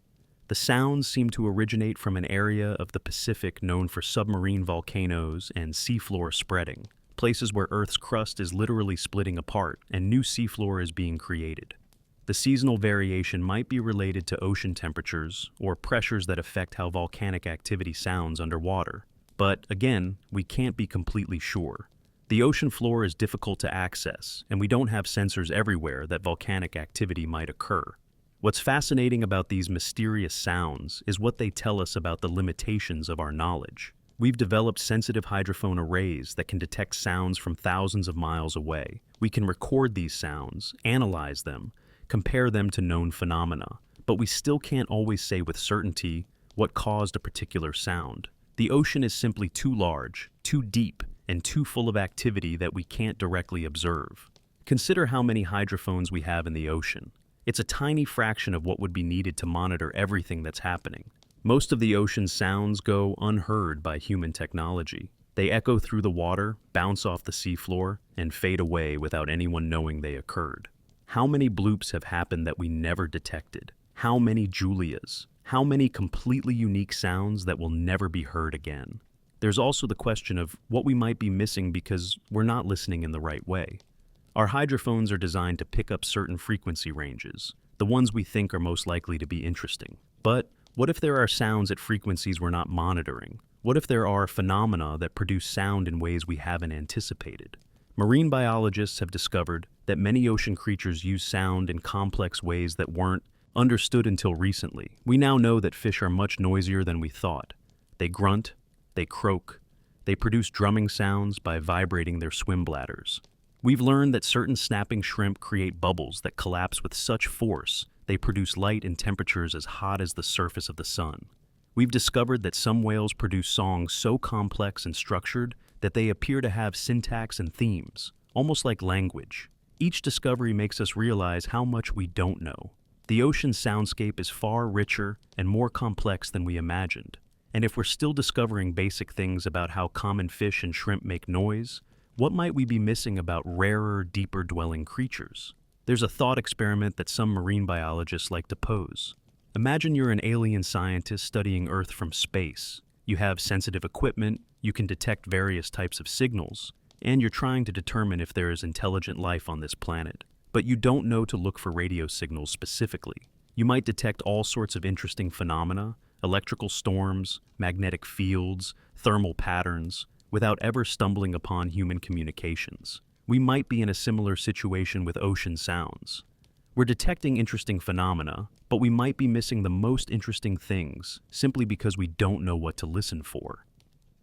The sounds seem to originate from an area of the Pacific known for submarine volcanoes and seafloor spreading, places where Earth's crust is literally splitting apart and new seafloor is being created. The seasonal variation might be related to ocean temperatures or pressures that affect how volcanic activity sounds underwater. But again, we can't be completely sure. The ocean floor is difficult to access, and we don't have sensors everywhere that volcanic activity might occur. What's fascinating about these mysterious sounds is what they tell us about the limitations of our knowledge. We've developed sensitive hydrophone arrays that can detect sounds from thousands of miles away. We can record these sounds, analyze them, compare them to known phenomena, but we still can't always say with certainty what caused a particular sound. The ocean is simply too large, too deep, and too full of activity that we can't directly observe. Consider how many hydrophones we have in the ocean. It's a tiny fraction of what would be needed to monitor everything that's happening. Most of the ocean's sounds go unheard by human technology. They echo through the water, bounce off the seafloor, and fade away without anyone knowing they occurred. How many bloops have happened that we never detected? How many Julias? How many completely unique sounds that will never be heard again? There's also the question of what we might be missing because we're not listening in the right way. Our hydrophones are designed to pick up certain frequency ranges, the ones we think are most likely to be interesting. But what if there are sounds at frequencies we're not monitoring? What if there are phenomena that produce sound in ways we haven't anticipated? Marine biologists have discovered that many ocean creatures use sound in complex ways that weren't understood until recently. We now know that fish are much noisier than we thought. They grunt, they croak, they produce drumming sounds by vibrating their swim bladders. We've learned that certain snapping shrimp create bubbles that collapse with such force they produce light in temperatures as hot as the surface of the sun. We've discovered that some whales produce songs so complex and structured that they appear to have syntax and themes, almost like language. Each discovery makes us realize how much we don't know. The ocean soundscape is far richer and more complex than we imagined. And if we're still discovering basic things about how common fish and shrimp make noise, what might we be missing about rarer, deeper-dwelling creatures? There's a thought experiment that some marine biologists like to pose. Imagine you're an alien scientist studying Earth from space. You have sensitive equipment, you can detect various types of signals, and you're trying to determine if there is intelligent life on this planet. But you don't know to look for radio signals specifically. You might detect all sorts of interesting phenomena, electrical storms, magnetic fields, thermal patterns, without ever stumbling upon human communications. We might be in a similar situation with ocean sounds. We're detecting interesting phenomena, but we might be missing the most interesting things simply because we don't know what to listen for.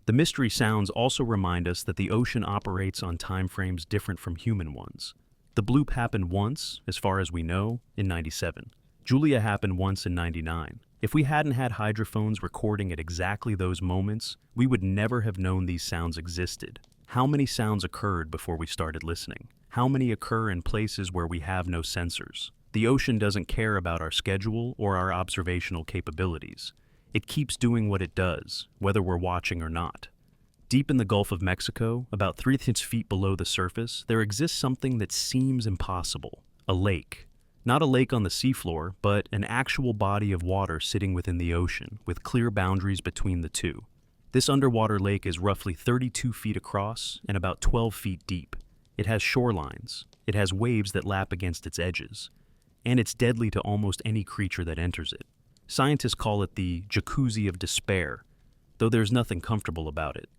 The mystery sounds also remind us that the ocean operates on timeframes different from human ones. The Bloop happened once, as far as we know, in '97. Julia happened once in '99. If we hadn't had hydrophones recording at exactly those moments, we would never have known these sounds existed. How many sounds occurred before we started listening? How many occur in places where we have no sensors? The ocean doesn't care about our schedule or our observational capabilities. It keeps doing what it does, whether we're watching or not. Deep in the Gulf of Mexico, about 3 feet below the surface, there exists something that seems impossible: a lake. Not a lake on the seafloor, but an actual body of water sitting within the ocean, with clear boundaries between the two. This underwater lake is roughly 32 feet across and about 12 feet deep. It has shorelines, it has waves that lap against its edges, and it's deadly to almost any creature that enters it. Scientists call it the jacuzzi of despair, though there's nothing comfortable about it.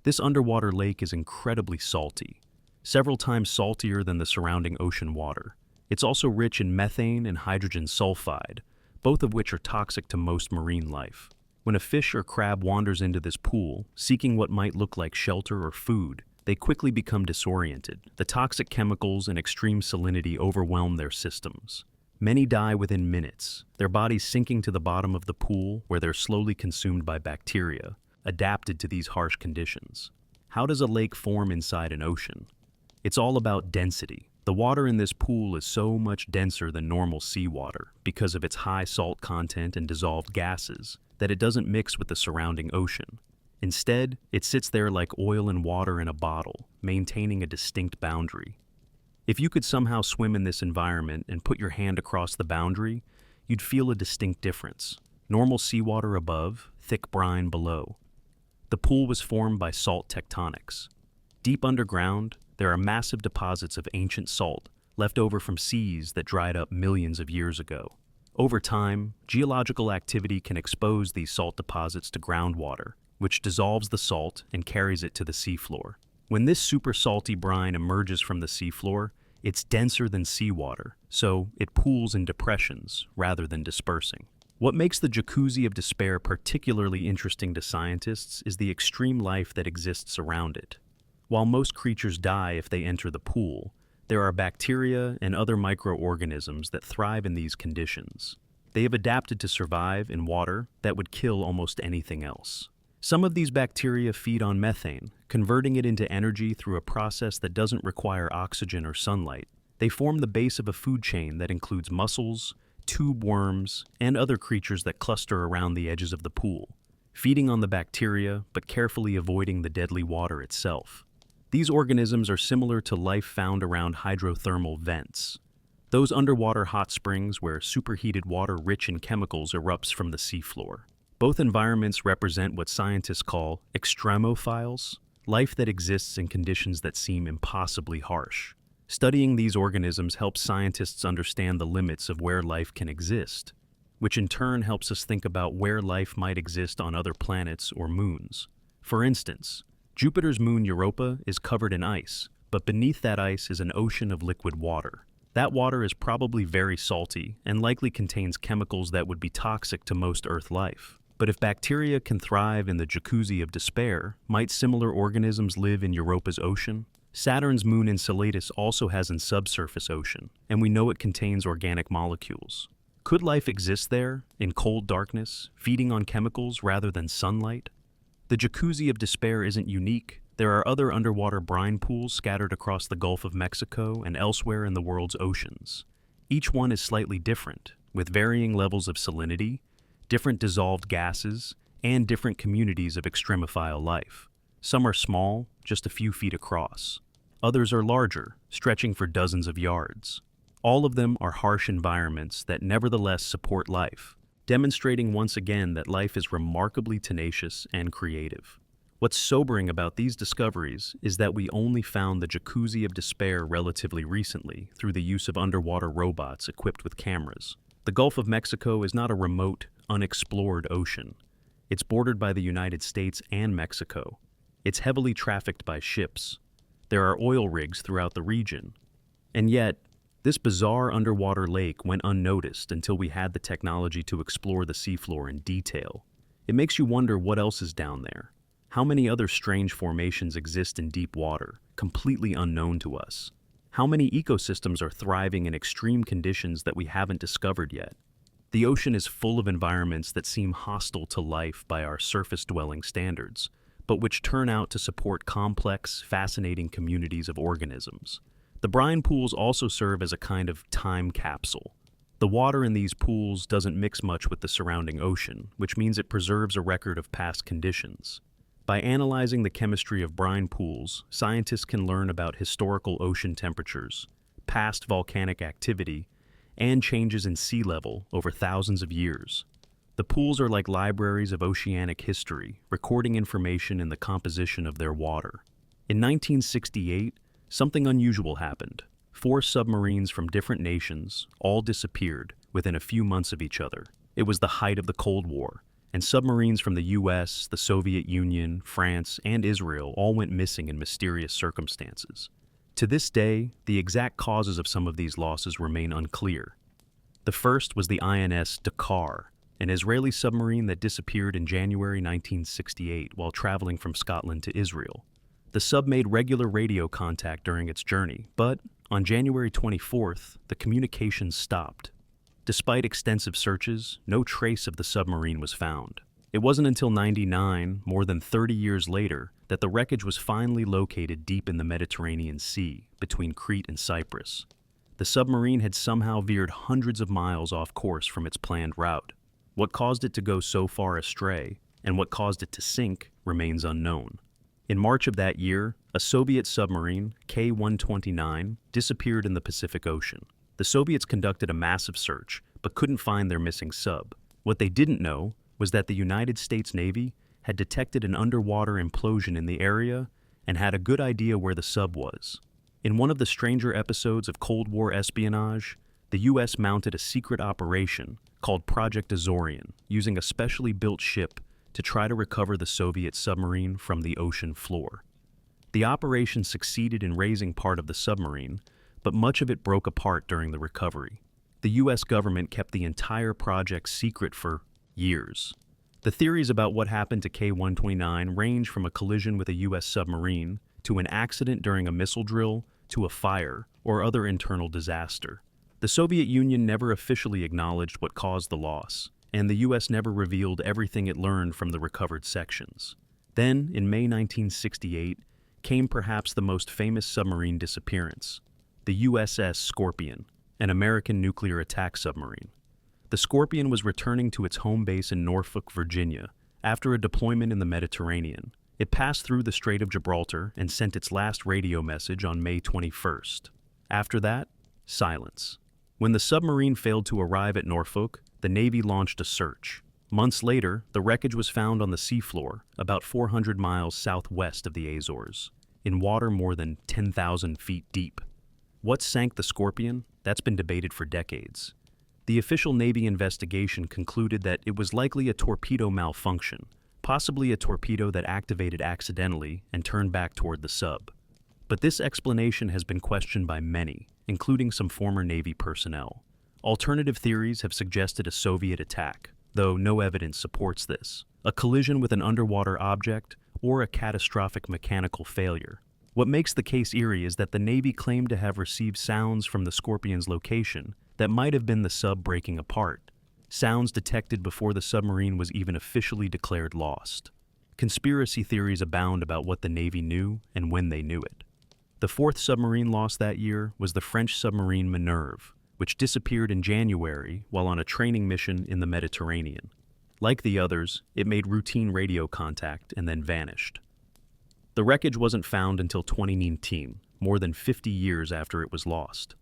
This underwater lake is incredibly salty, several times saltier than the surrounding ocean water. It's also rich in methane and hydrogen sulfide, both of which are toxic to most marine life. When a fish or crab wanders into this pool, seeking what might look like shelter or food, they quickly become disoriented. The toxic chemicals and extreme salinity overwhelm their systems. Many die within minutes, their bodies sinking to the bottom of the pool where they're slowly consumed by bacteria, adapted to these harsh conditions. How does a lake form inside an ocean? It's all about density. The water in this pool is so much denser than normal seawater because of its high salt content and dissolved gases that it doesn't mix with the surrounding ocean. Instead, it sits there like oil and water in a bottle, maintaining a distinct boundary. If you could somehow swim in this environment and put your hand across the boundary, you'd feel a distinct difference. Normal seawater above, thick brine below. The pool was formed by salt tectonics. Deep underground, there are massive deposits of ancient salt left over from seas that dried up millions of years ago. Over time, geological activity can expose these salt deposits to groundwater, which dissolves the salt and carries it to the seafloor. When this super salty brine emerges from the seafloor, it's denser than seawater, so it pools in depressions rather than dispersing. What makes the jacuzzi of despair particularly interesting to scientists is the extreme life that exists around it. While most creatures die if they enter the pool, there are bacteria and other microorganisms that thrive in these conditions. They have adapted to survive in water that would kill almost anything else. Some of these bacteria feed on methane, converting it into energy through a process that doesn't require oxygen or sunlight. They form the base of a food chain that includes mussels, tube worms, and other creatures that cluster around the edges of the pool, feeding on the bacteria but carefully avoiding the deadly water itself. These organisms are similar to life found around hydrothermal vents. Those underwater hot springs where superheated water rich in chemicals erupts from the seafloor. Both environments represent what scientists call extremophiles, life that exists in conditions that seem impossibly harsh. Studying these organisms helps scientists understand the limits of where life can exist, which in turn helps us think about where life might exist on other planets or moons. For instance, Jupiter's moon Europa is covered in ice, but beneath that ice is an ocean of liquid water. That water is probably very salty and likely contains chemicals that would be toxic to most Earth life. But if bacteria can thrive in the jacuzzi of despair, might similar organisms live in Europa's ocean? Saturn's moon Enceladus also has an subsurface ocean, and we know it contains organic molecules. Could life exist there, in cold darkness, feeding on chemicals rather than sunlight? The jacuzzi of despair isn't unique. There are other underwater brine pools scattered across the Gulf of Mexico and elsewhere in the world's oceans. Each one is slightly different, with varying levels of salinity, different dissolved gases, and different communities of extremophile life. Some are small, just a few feet across. Others are larger, stretching for dozens of yards. All of them are harsh environments that nevertheless support life, demonstrating once again that life is remarkably tenacious and creative. What's sobering about these discoveries is that we only found the jacuzzi of despair relatively recently through the use of underwater robots equipped with cameras. The Gulf of Mexico is not a remote, unexplored ocean. It's bordered by the United States and Mexico. It's heavily trafficked by ships. There are oil rigs throughout the region. And yet, this bizarre underwater lake went unnoticed until we had the technology to explore the seafloor in detail. It makes you wonder what else is down there. How many other strange formations exist in deep water, completely unknown to us? How many ecosystems are thriving in extreme conditions that we haven't discovered yet? The ocean is full of environments that seem hostile to life by our surface-dwelling standards, but which turn out to support complex, fascinating communities of organisms. The brine pools also serve as a kind of time capsule. The water in these pools doesn't mix much with the surrounding ocean, which means it preserves a record of past conditions. By analyzing the chemistry of brine pools, scientists can learn about historical ocean temperatures, past volcanic activity, and changes in sea level over thousands of years. The pools are like libraries of oceanic history, recording information in the composition of their water. In 1968, something unusual happened. 4 submarines from different nations all disappeared within a few months of each other. It was the height of the Cold War, and submarines from the US, the Soviet Union, France, and Israel all went missing in mysterious circumstances. To this day, the exact causes of some of these losses remain unclear. The first was the INS Dakar, an Israeli submarine that disappeared in January 1968 while traveling from Scotland to Israel. The sub made regular radio contact during its journey, but on January 24th, the communications stopped. Despite extensive searches, no trace of the submarine was found. It wasn't until '99, more than 30 years later, that the wreckage was finally located deep in the Mediterranean Sea, between Crete and Cyprus. The submarine had somehow veered hundreds of miles off course from its planned route. What caused it to go so far astray, and what caused it to sink, remains unknown. In March of that year, a Soviet submarine, K-129, disappeared in the Pacific Ocean. The Soviets conducted a massive search, but couldn't find their missing sub. What they didn't know was that the United States Navy had detected an underwater implosion in the area and had a good idea where the sub was. In one of the stranger episodes of Cold War espionage, the U.S. mounted a secret operation called Project Azorian, using a specially built ship to try to recover the Soviet submarine from the ocean floor. The operation succeeded in raising part of the submarine, but much of it broke apart during the recovery. The U.S. government kept the entire project secret for years. The theories about what happened to K-129 range from a collision with a U.S. submarine, to an accident during a missile drill, to a fire, or other internal disaster. The Soviet Union never officially acknowledged what caused the loss, and the U.S. never revealed everything it learned from the recovered sections. Then, in May 1968, came perhaps the most famous submarine disappearance, the USS Scorpion, an American nuclear attack submarine. The Scorpion was returning to its home base in Norfolk, Virginia, after a deployment in the Mediterranean. It passed through the Strait of Gibraltar and sent its last radio message on May 21st. After that, silence. When the submarine failed to arrive at Norfolk, the Navy launched a search. Months later, the wreckage was found on the seafloor, about 400 miles southwest of the Azores, in water more than 10,000 feet deep. What sank the Scorpion? That's been debated for decades. The official Navy investigation concluded that it was likely a torpedo malfunction, possibly a torpedo that activated accidentally and turned back toward the sub. But this explanation has been questioned by many, including some former Navy personnel. Alternative theories have suggested a Soviet attack, though no evidence supports this, a collision with an underwater object, or a catastrophic mechanical failure. What makes the case eerie is that the Navy claimed to have received sounds from the Scorpion's location that might have been the sub breaking apart, sounds detected before the submarine was even officially declared lost. Conspiracy theories abound about what the Navy knew and when they knew it. The fourth submarine lost that year was the French submarine Minerve, which disappeared in January while on a training mission in the Mediterranean. Like the others, it made routine radio contact and then vanished. The wreckage wasn't found until 2019, more than 50 years after it was lost.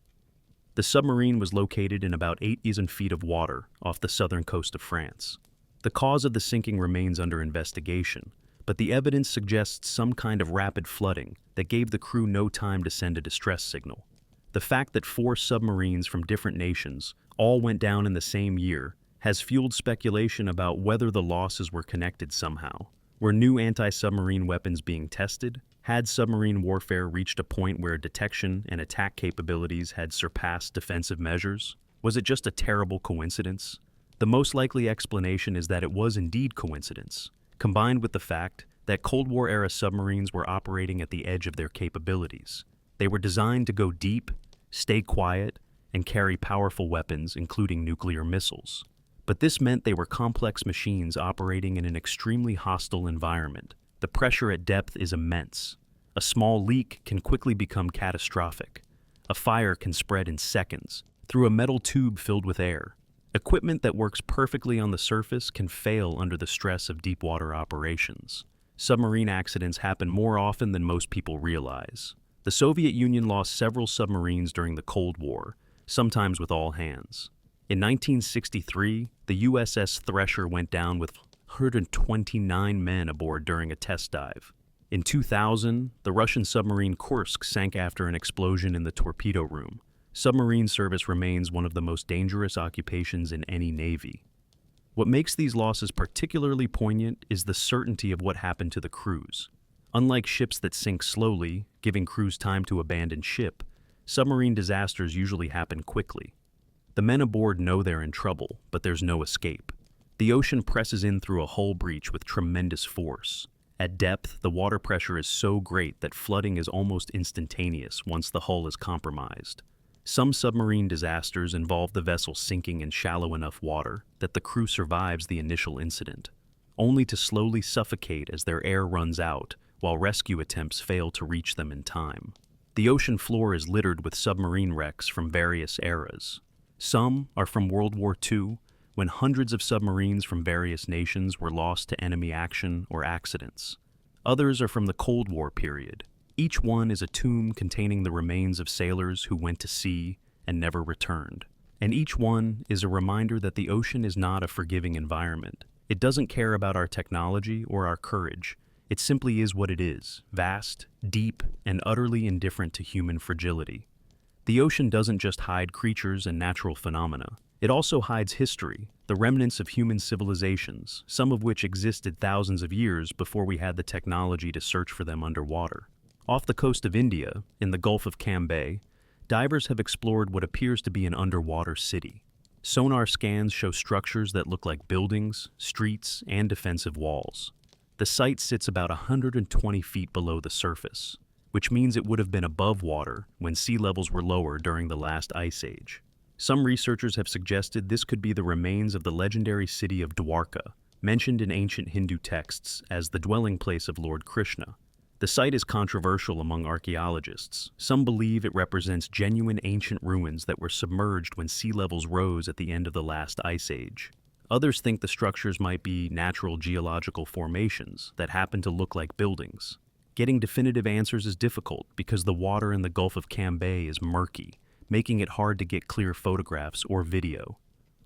The submarine was located in about 8,000 feet of water off the southern coast of France. The cause of the sinking remains under investigation, but the evidence suggests some kind of rapid flooding that gave the crew no time to send a distress signal. The fact that 4 submarines from different nations all went down in the same year has fueled speculation about whether the losses were connected somehow. Were new anti-submarine weapons being tested? Had submarine warfare reached a point where detection and attack capabilities had surpassed defensive measures? Was it just a terrible coincidence? The most likely explanation is that it was indeed coincidence, combined with the fact that Cold War-era submarines were operating at the edge of their capabilities. They were designed to go deep, stay quiet, and carry powerful weapons, including nuclear missiles. But this meant they were complex machines operating in an extremely hostile environment. The pressure at depth is immense. A small leak can quickly become catastrophic. A fire can spread in seconds through a metal tube filled with air. Equipment that works perfectly on the surface can fail under the stress of deep water operations. Submarine accidents happen more often than most people realize. The Soviet Union lost several submarines during the Cold War, sometimes with all hands. In 1963, the USS Thresher went down with 129 men aboard during a test dive. In 2000, the Russian submarine Kursk sank after an explosion in the torpedo room. Submarine service remains one of the most dangerous occupations in any navy. What makes these losses particularly poignant is the certainty of what happened to the crews. Unlike ships that sink slowly, giving crews time to abandon ship, submarine disasters usually happen quickly. The men aboard know they're in trouble, but there's no escape. The ocean presses in through a hull breach with tremendous force. At depth, the water pressure is so great that flooding is almost instantaneous once the hull is compromised. Some submarine disasters involve the vessel sinking in shallow enough water that the crew survives the initial incident, only to slowly suffocate as their air runs out while rescue attempts fail to reach them in time. The ocean floor is littered with submarine wrecks from various eras. Some are from World War II, when hundreds of submarines from various nations were lost to enemy action or accidents. Others are from the Cold War period. Each one is a tomb containing the remains of sailors who went to sea and never returned. And each one is a reminder that the ocean is not a forgiving environment. It doesn't care about our technology or our courage. It simply is what it is, vast, deep, and utterly indifferent to human fragility. The ocean doesn't just hide creatures and natural phenomena. It also hides history, the remnants of human civilizations, some of which existed thousands of years before we had the technology to search for them underwater. Off the coast of India, in the Gulf of Cambay, divers have explored what appears to be an underwater city. Sonar scans show structures that look like buildings, streets, and defensive walls. The site sits about 120 feet below the surface, which means it would have been above water when sea levels were lower during the last ice age. Some researchers have suggested this could be the remains of the legendary city of Dwarka, mentioned in ancient Hindu texts as the dwelling place of Lord Krishna. The site is controversial among archaeologists. Some believe it represents genuine ancient ruins that were submerged when sea levels rose at the end of the last ice age. Others think the structures might be natural geological formations that happen to look like buildings. Getting definitive answers is difficult because the water in the Gulf of Cambay is murky, making it hard to get clear photographs or video.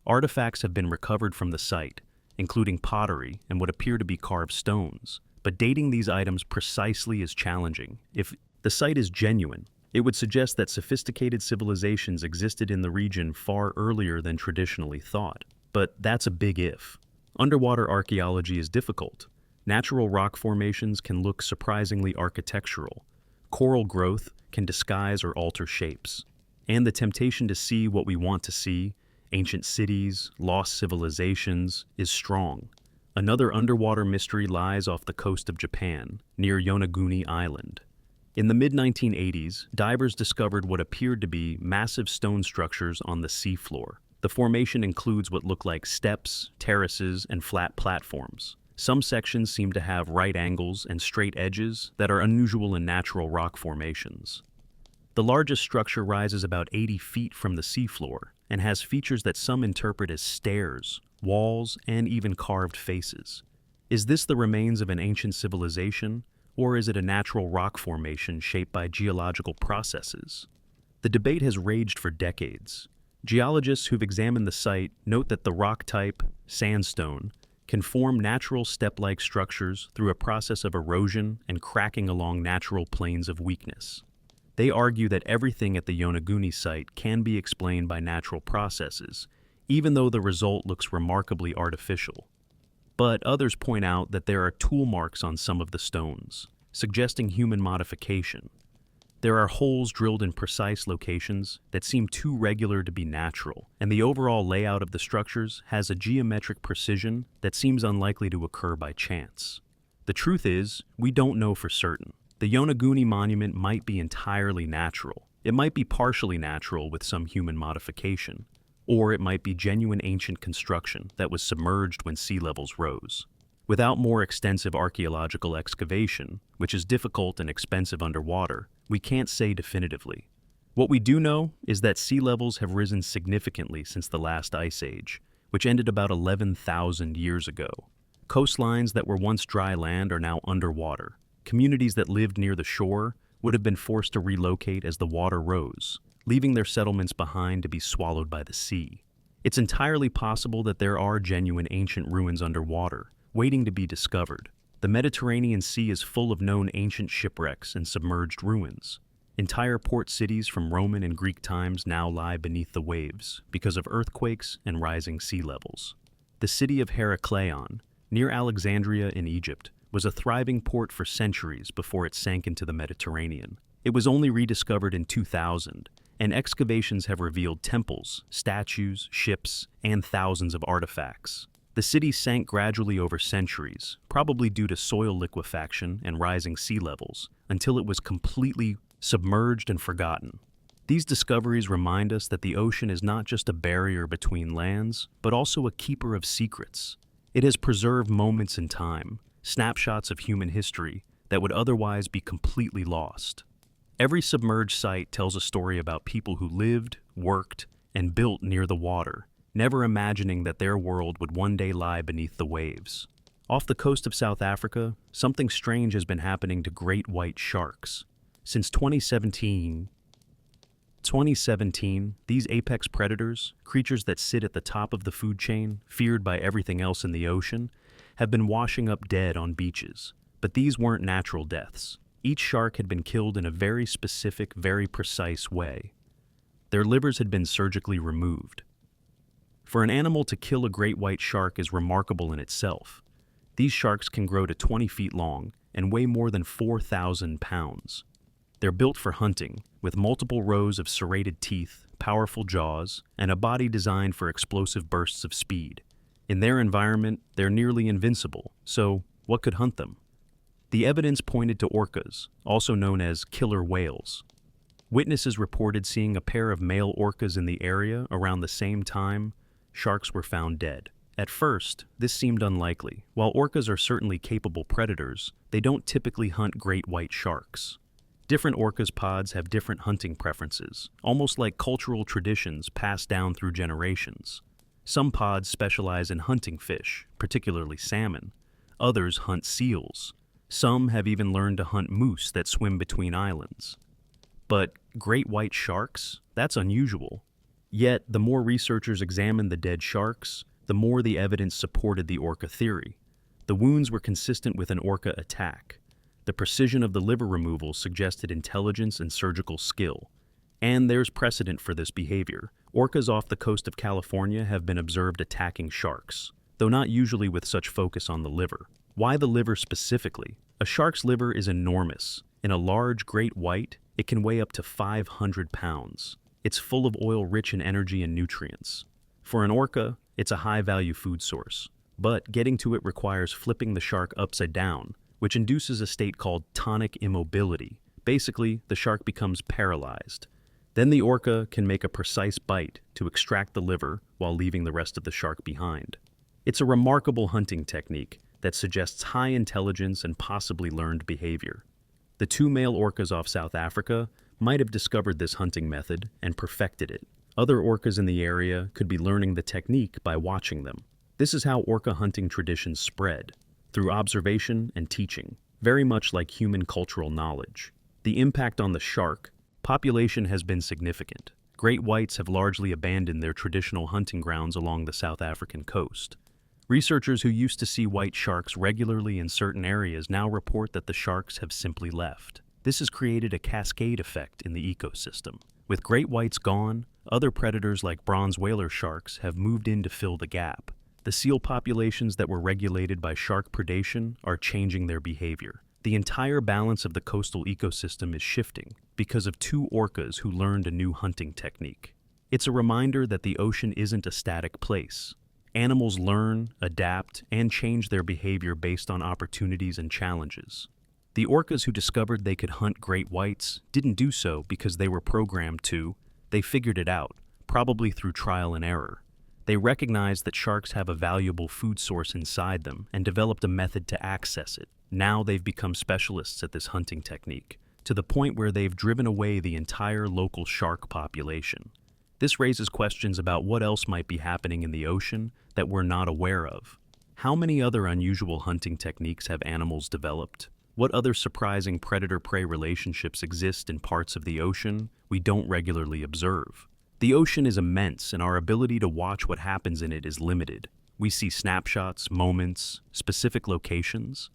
Artifacts have been recovered from the site, including pottery and what appear to be carved stones, but dating these items precisely is challenging. If the site is genuine, it would suggest that sophisticated civilizations existed in the region far earlier than traditionally thought. But that's a big if. Underwater archaeology is difficult. Natural rock formations can look surprisingly architectural. Coral growth can disguise or alter shapes. And the temptation to see what we want to see, ancient cities, lost civilizations, is strong. Another underwater mystery lies off the coast of Japan, near Yonaguni Island. In the mid-1980s, divers discovered what appeared to be massive stone structures on the seafloor. The formation includes what look like steps, terraces, and flat platforms. Some sections seem to have right angles and straight edges that are unusual in natural rock formations. The largest structure rises about 80 feet from the seafloor and has features that some interpret as stairs, walls, and even carved faces. Is this the remains of an ancient civilization, or is it a natural rock formation shaped by geological processes? The debate has raged for decades. Geologists who've examined the site note that the rock type, sandstone, can form natural step-like structures through a process of erosion and cracking along natural planes of weakness. They argue that everything at the Yonaguni site can be explained by natural processes, even though the result looks remarkably artificial. But others point out that there are tool marks on some of the stones, suggesting human modification. There are holes drilled in precise locations that seem too regular to be natural, and the overall layout of the structures has a geometric precision that seems unlikely to occur by chance. The truth is, we don't know for certain. The Yonaguni monument might be entirely natural. It might be partially natural with some human modification, or it might be genuine ancient construction that was submerged when sea levels rose. Without more extensive archaeological excavation, which is difficult and expensive underwater, we can't say definitively. What we do know is that sea levels have risen significantly since the last ice age, which ended about 11,000 years ago. Coastlines that were once dry land are now underwater. Communities that lived near the shore would have been forced to relocate as the water rose, leaving their settlements behind to be swallowed by the sea. It's entirely possible that there are genuine ancient ruins underwater, waiting to be discovered. The Mediterranean Sea is full of known ancient shipwrecks and submerged ruins. Entire port cities from Roman and Greek times now lie beneath the waves because of earthquakes and rising sea levels. The city of Herakleion, near Alexandria in Egypt, was a thriving port for centuries before it sank into the Mediterranean. It was only rediscovered in 2000, and excavations have revealed temples, statues, ships, and thousands of artifacts. The city sank gradually over centuries, probably due to soil liquefaction and rising sea levels, until it was completely submerged and forgotten. These discoveries remind us that the ocean is not just a barrier between lands, but also a keeper of secrets. It has preserved moments in time, snapshots of human history that would otherwise be completely lost. Every submerged site tells a story about people who lived, worked, and built near the water, never imagining that their world would one day lie beneath the waves. Off the coast of South Africa, something strange has been happening to great white sharks. Since 2017, these apex predators, creatures that sit at the top of the food chain, feared by everything else in the ocean, have been washing up dead on beaches. But these weren't natural deaths. Each shark had been killed in a very specific, very precise way. Their livers had been surgically removed. For an animal to kill a great white shark is remarkable in itself. These sharks can grow to 20 feet long and weigh more than 4,000 pounds. They're built for hunting, with multiple rows of serrated teeth, powerful jaws, and a body designed for explosive bursts of speed. In their environment, they're nearly invincible, so what could hunt them? The evidence pointed to orcas, also known as killer whales. Witnesses reported seeing a pair of male orcas in the area around the same time sharks were found dead. At first, this seemed unlikely. While orcas are certainly capable predators, they don't typically hunt great white sharks. Different orcas pods have different hunting preferences, almost like cultural traditions passed down through generations. Some pods specialize in hunting fish, particularly salmon. Others hunt seals. Some have even learned to hunt moose that swim between islands. But great white sharks? That's unusual. Yet, the more researchers examined the dead sharks, the more the evidence supported the orca theory. The wounds were consistent with an orca attack. The precision of the liver removal suggested intelligence and surgical skill. And there's precedent for this behavior. Orcas off the coast of California have been observed attacking sharks, though not usually with such focus on the liver. Why the liver specifically? A shark's liver is enormous. In a large great white, it can weigh up to 500 pounds. It's full of oil rich in energy and nutrients. For an orca, it's a high-value food source. But getting to it requires flipping the shark upside down, which induces a state called tonic immobility. Basically, the shark becomes paralyzed. Then the orca can make a precise bite to extract the liver while leaving the rest of the shark behind. It's a remarkable hunting technique that suggests high intelligence and possibly learned behavior. The two male orcas off South Africa might have discovered this hunting method and perfected it. Other orcas in the area could be learning the technique by watching them. This is how orca hunting traditions spread, through observation and teaching, very much like human cultural knowledge. The impact on the shark population has been significant. Great whites have largely abandoned their traditional hunting grounds along the South African coast. Researchers who used to see white sharks regularly in certain areas now report that the sharks have simply left. This has created a cascade effect in the ecosystem. With great whites gone, other predators like bronze whaler sharks have moved in to fill the gap. The seal populations that were regulated by shark predation are changing their behavior. The entire balance of the coastal ecosystem is shifting because of two orcas who learned a new hunting technique. It's a reminder that the ocean isn't a static place. Animals learn, adapt, and change their behavior based on opportunities and challenges. The orcas who discovered they could hunt great whites didn't do so because they were programmed to. They figured it out, probably through trial and error. They recognized that sharks have a valuable food source inside them and developed a method to access it. Now they've become specialists at this hunting technique, to the point where they've driven away the entire local shark population. This raises questions about what else might be happening in the ocean that we're not aware of. How many other unusual hunting techniques have animals developed? What other surprising predator-prey relationships exist in parts of the ocean we don't regularly observe? The ocean is immense, and our ability to watch what happens in it is limited. We see snapshots, moments, specific locations,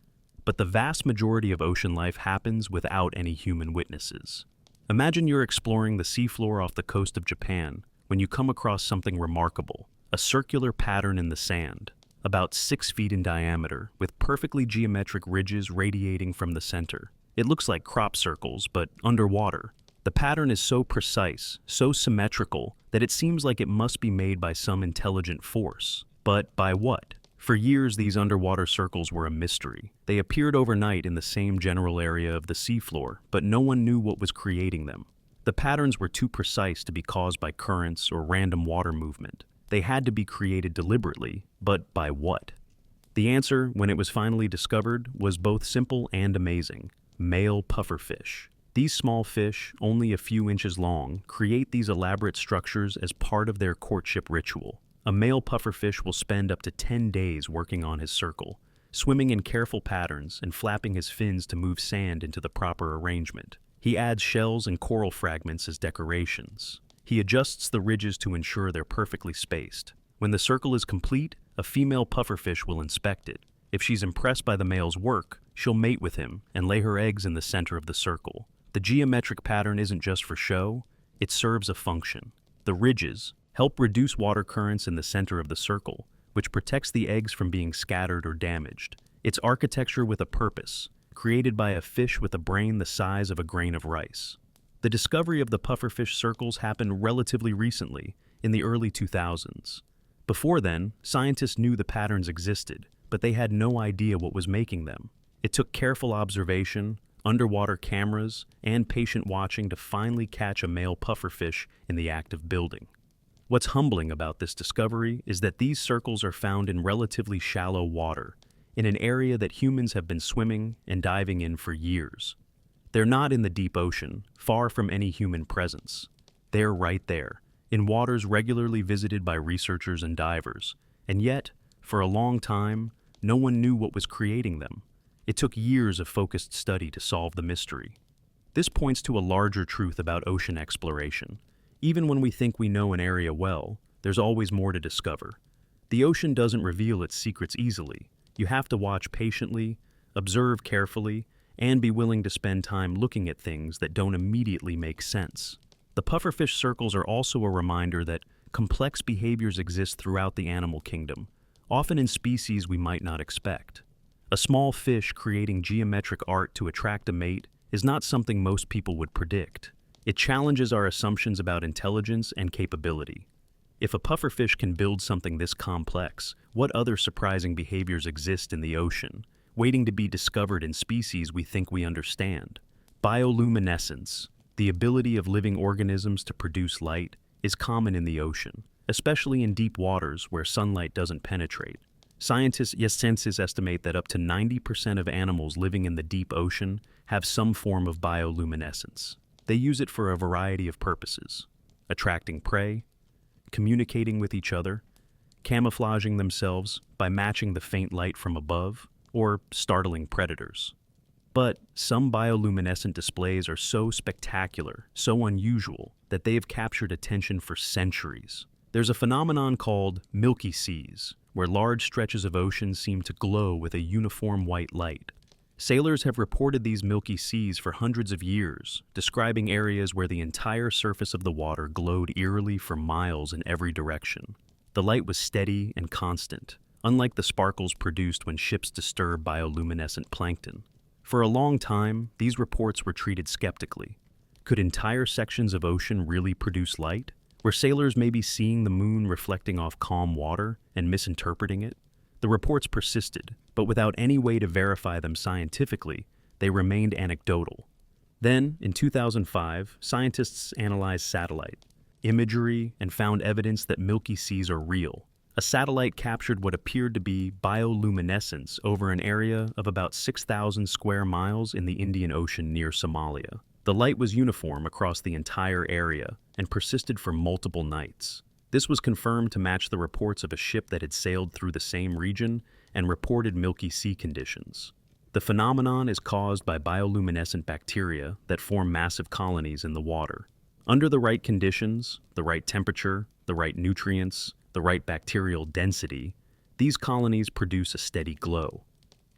but the vast majority of ocean life happens without any human witnesses. Imagine you're exploring the seafloor off the coast of Japan when you come across something remarkable, a circular pattern in the sand, about 6 feet in diameter, with perfectly geometric ridges radiating from the center. It looks like crop circles, but underwater. The pattern is so precise, so symmetrical, that it seems like it must be made by some intelligent force. But by what? For years, these underwater circles were a mystery. They appeared overnight in the same general area of the seafloor, but no one knew what was creating them. The patterns were too precise to be caused by currents or random water movement. They had to be created deliberately, but by what? The answer, when it was finally discovered, was both simple and amazing: male pufferfish. These small fish, only a few inches long, create these elaborate structures as part of their courtship ritual. A male pufferfish will spend up to 10 days working on his circle, swimming in careful patterns and flapping his fins to move sand into the proper arrangement. He adds shells and coral fragments as decorations. He adjusts the ridges to ensure they're perfectly spaced. When the circle is complete, a female pufferfish will inspect it. If she's impressed by the male's work, she'll mate with him and lay her eggs in the center of the circle. The geometric pattern isn't just for show, it serves a function. The ridges help reduce water currents in the center of the circle, which protects the eggs from being scattered or damaged. It's architecture with a purpose, created by a fish with a brain the size of a grain of rice. The discovery of the pufferfish circles happened relatively recently, in the early 2000s. Before then, scientists knew the patterns existed, but they had no idea what was making them. It took careful observation, underwater cameras, and patient watching to finally catch a male pufferfish in the act of building. What's humbling about this discovery is that these circles are found in relatively shallow water, in an area that humans have been swimming and diving in for years. They're not in the deep ocean, far from any human presence. They're right there, in waters regularly visited by researchers and divers, and yet, for a long time, no one knew what was creating them. It took years of focused study to solve the mystery. This points to a larger truth about ocean exploration. Even when we think we know an area well, there's always more to discover. The ocean doesn't reveal its secrets easily. You have to watch patiently, observe carefully, and be willing to spend time looking at things that don't immediately make sense. The pufferfish circles are also a reminder that complex behaviors exist throughout the animal kingdom, often in species we might not expect. A small fish creating geometric art to attract a mate is not something most people would predict. It challenges our assumptions about intelligence and capability. If a pufferfish can build something this complex, what other surprising behaviors exist in the ocean, waiting to be discovered in species we think we understand? Bioluminescence, the ability of living organisms to produce light, is common in the ocean, especially in deep waters where sunlight doesn't penetrate. Scientists estimate that up to 90% of animals living in the deep ocean have some form of bioluminescence. They use it for a variety of purposes: attracting prey, communicating with each other, camouflaging themselves by matching the faint light from above, or startling predators. But some bioluminescent displays are so spectacular, so unusual, that they have captured attention for centuries. There's a phenomenon called milky seas, where large stretches of ocean seem to glow with a uniform white light. Sailors have reported these milky seas for hundreds of years, describing areas where the entire surface of the water glowed eerily for miles in every direction. The light was steady and constant, unlike the sparkles produced when ships disturb bioluminescent plankton. For a long time, these reports were treated skeptically. Could entire sections of ocean really produce light? Were sailors maybe seeing the moon reflecting off calm water and misinterpreting it? The reports persisted, but without any way to verify them scientifically, they remained anecdotal. Then, in 2005, scientists analyzed satellite imagery and found evidence that milky seas are real. A satellite captured what appeared to be bioluminescence over an area of about 6,000 square miles in the Indian Ocean near Somalia. The light was uniform across the entire area and persisted for multiple nights. This was confirmed to match the reports of a ship that had sailed through the same region and reported milky sea conditions. The phenomenon is caused by bioluminescent bacteria that form massive colonies in the water. Under the right conditions, the right temperature, the right nutrients, the right bacterial density, these colonies produce a steady glow.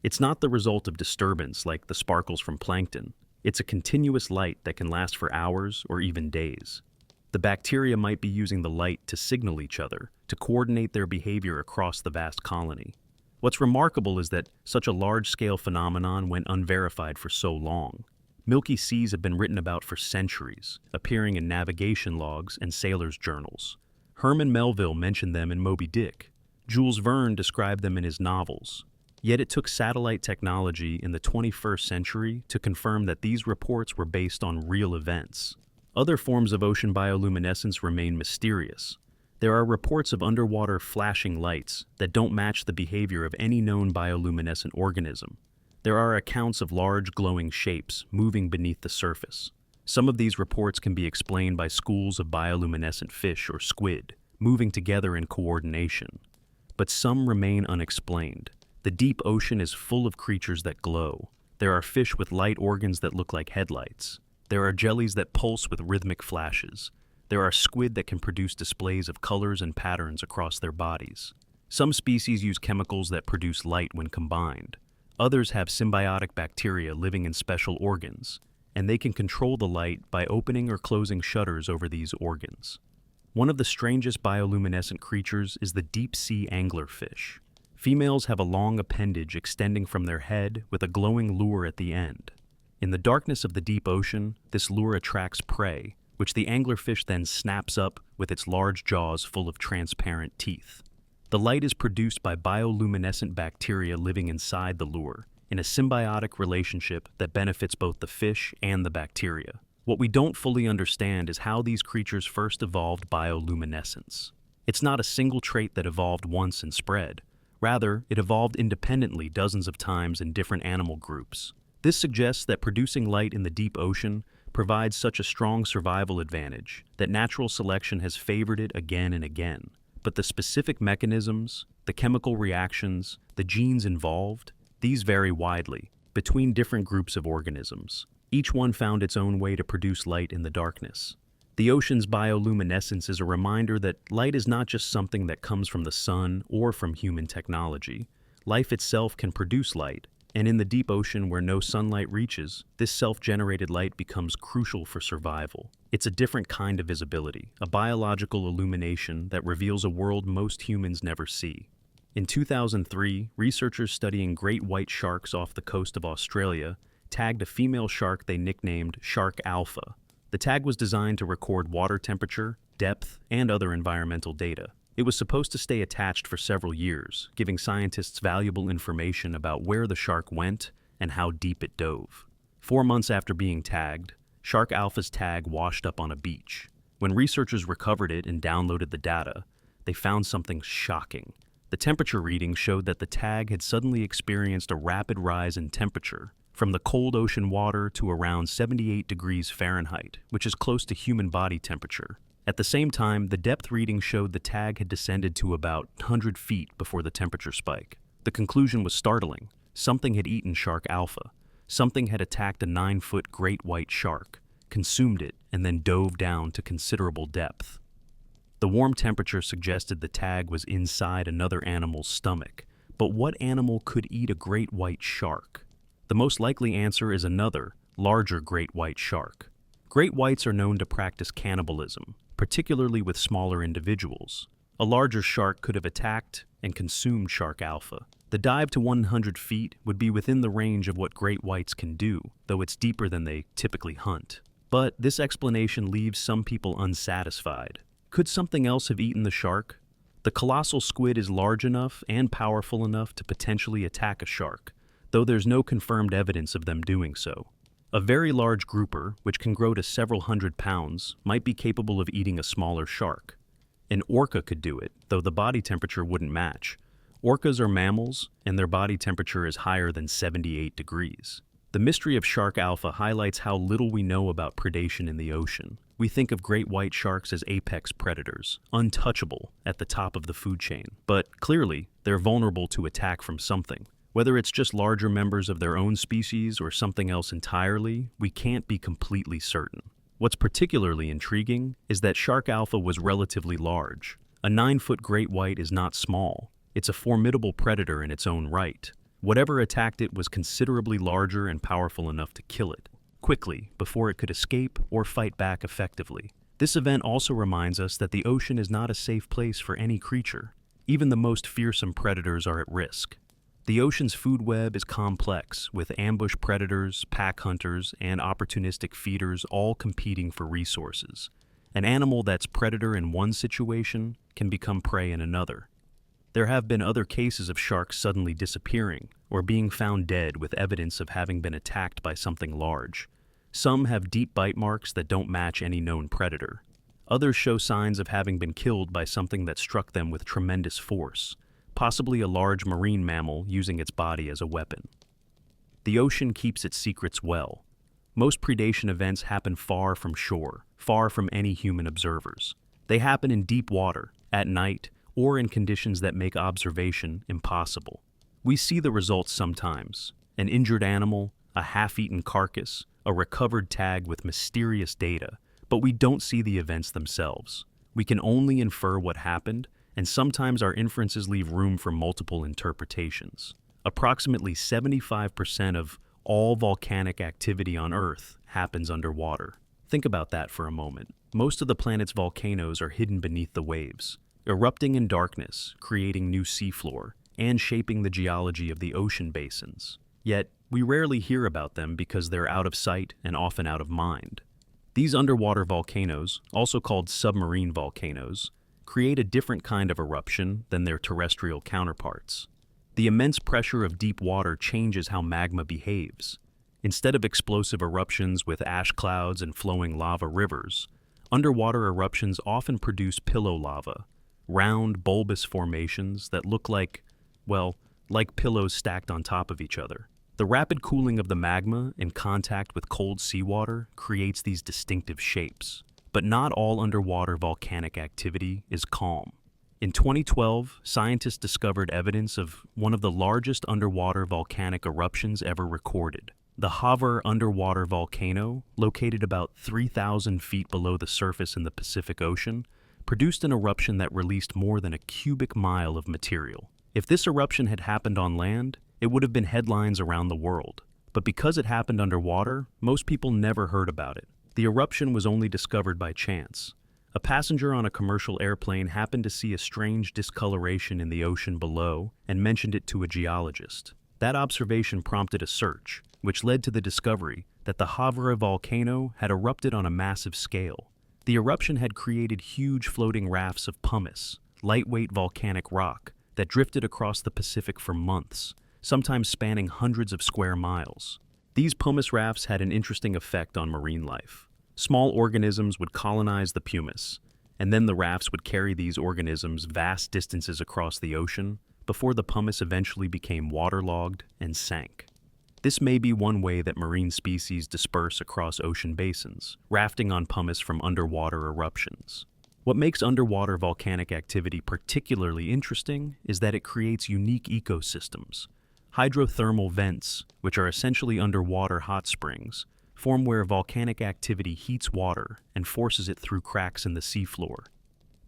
It's not the result of disturbance like the sparkles from plankton. It's a continuous light that can last for hours or even days. The bacteria might be using the light to signal each other, to coordinate their behavior across the vast colony. What's remarkable is that such a large-scale phenomenon went unverified for so long. Milky seas have been written about for centuries, appearing in navigation logs and sailors' journals. Herman Melville mentioned them in Moby Dick. Jules Verne described them in his novels. Yet it took satellite technology in the 21st century to confirm that these reports were based on real events. Other forms of ocean bioluminescence remain mysterious. There are reports of underwater flashing lights that don't match the behavior of any known bioluminescent organism. There are accounts of large glowing shapes moving beneath the surface. Some of these reports can be explained by schools of bioluminescent fish or squid, moving together in coordination. But some remain unexplained. The deep ocean is full of creatures that glow. There are fish with light organs that look like headlights. There are jellies that pulse with rhythmic flashes. There are squid that can produce displays of colors and patterns across their bodies. Some species use chemicals that produce light when combined. Others have symbiotic bacteria living in special organs, and they can control the light by opening or closing shutters over these organs. One of the strangest bioluminescent creatures is the deep-sea anglerfish. Females have a long appendage extending from their head with a glowing lure at the end. In the darkness of the deep ocean, this lure attracts prey, which the anglerfish then snaps up with its large jaws full of transparent teeth. The light is produced by bioluminescent bacteria living inside the lure, in a symbiotic relationship that benefits both the fish and the bacteria. What we don't fully understand is how these creatures first evolved bioluminescence. It's not a single trait that evolved once and spread. Rather, it evolved independently dozens of times in different animal groups. This suggests that producing light in the deep ocean provides such a strong survival advantage that natural selection has favored it again and again. But the specific mechanisms, the chemical reactions, the genes involved, these vary widely between different groups of organisms. Each one found its own way to produce light in the darkness. The ocean's bioluminescence is a reminder that light is not just something that comes from the sun or from human technology. Life itself can produce light, and in the deep ocean where no sunlight reaches, this self-generated light becomes crucial for survival. It's a different kind of visibility, a biological illumination that reveals a world most humans never see. In 2003, researchers studying great white sharks off the coast of Australia tagged a female shark they nicknamed Shark Alpha. The tag was designed to record water temperature, depth, and other environmental data. It was supposed to stay attached for several years, giving scientists valuable information about where the shark went and how deep it dove. 4 months after being tagged, Shark Alpha's tag washed up on a beach. When researchers recovered it and downloaded the data, they found something shocking. The temperature reading showed that the tag had suddenly experienced a rapid rise in temperature, from the cold ocean water to around 78 degrees Fahrenheit, which is close to human body temperature. At the same time, the depth reading showed the tag had descended to about 100 feet before the temperature spike. The conclusion was startling. Something had eaten Shark Alpha. Something had attacked a 9-foot great white shark, consumed it, and then dove down to considerable depth. The warm temperature suggested the tag was inside another animal's stomach. But what animal could eat a great white shark? The most likely answer is another, larger great white shark. Great whites are known to practice cannibalism, particularly with smaller individuals. A larger shark could have attacked and consumed Shark Alpha. The dive to 100 feet would be within the range of what great whites can do, though it's deeper than they typically hunt. But this explanation leaves some people unsatisfied. Could something else have eaten the shark? The colossal squid is large enough and powerful enough to potentially attack a shark, though there's no confirmed evidence of them doing so. A very large grouper, which can grow to several hundred pounds, might be capable of eating a smaller shark. An orca could do it, though the body temperature wouldn't match. Orcas are mammals, and their body temperature is higher than 78 degrees. The mystery of Shark Alpha highlights how little we know about predation in the ocean. We think of great white sharks as apex predators, untouchable at the top of the food chain. But clearly, they're vulnerable to attack from something. Whether it's just larger members of their own species or something else entirely, we can't be completely certain. What's particularly intriguing is that Shark Alpha was relatively large. A 9-foot great white is not small. It's a formidable predator in its own right. Whatever attacked it was considerably larger and powerful enough to kill it quickly before it could escape or fight back effectively. This event also reminds us that the ocean is not a safe place for any creature. Even the most fearsome predators are at risk. The ocean's food web is complex, with ambush predators, pack hunters, and opportunistic feeders all competing for resources. An animal that's predator in one situation can become prey in another. There have been other cases of sharks suddenly disappearing or being found dead with evidence of having been attacked by something large. Some have deep bite marks that don't match any known predator. Others show signs of having been killed by something that struck them with tremendous force, possibly a large marine mammal using its body as a weapon. The ocean keeps its secrets well. Most predation events happen far from shore, far from any human observers. They happen in deep water, at night, or in conditions that make observation impossible. We see the results sometimes: an injured animal, a half-eaten carcass, a recovered tag with mysterious data, but we don't see the events themselves. We can only infer what happened, and sometimes our inferences leave room for multiple interpretations. Approximately 75% of all volcanic activity on Earth happens underwater. Think about that for a moment. Most of the planet's volcanoes are hidden beneath the waves, erupting in darkness, creating new seafloor, and shaping the geology of the ocean basins. Yet, we rarely hear about them because they're out of sight and often out of mind. These underwater volcanoes, also called submarine volcanoes, create a different kind of eruption than their terrestrial counterparts. The immense pressure of deep water changes how magma behaves. Instead of explosive eruptions with ash clouds and flowing lava rivers, underwater eruptions often produce pillow lava, round, bulbous formations that look like pillows stacked on top of each other. The rapid cooling of the magma in contact with cold seawater creates these distinctive shapes. But not all underwater volcanic activity is calm. In 2012, scientists discovered evidence of one of the largest underwater volcanic eruptions ever recorded. The Havre underwater volcano, located about 3,000 feet below the surface in the Pacific Ocean, produced an eruption that released more than a cubic mile of material. If this eruption had happened on land, it would have been headlines around the world. But because it happened underwater, most people never heard about it. The eruption was only discovered by chance. A passenger on a commercial airplane happened to see a strange discoloration in the ocean below and mentioned it to a geologist. That observation prompted a search, which led to the discovery that the Havre volcano had erupted on a massive scale. The eruption had created huge floating rafts of pumice, lightweight volcanic rock, that drifted across the Pacific for months, sometimes spanning hundreds of square miles. These pumice rafts had an interesting effect on marine life. Small organisms would colonize the pumice, and then the rafts would carry these organisms vast distances across the ocean before the pumice eventually became waterlogged and sank. This may be one way that marine species disperse across ocean basins, rafting on pumice from underwater eruptions. What makes underwater volcanic activity particularly interesting is that it creates unique ecosystems. Hydrothermal vents, which are essentially underwater hot springs, form where volcanic activity heats water and forces it through cracks in the seafloor.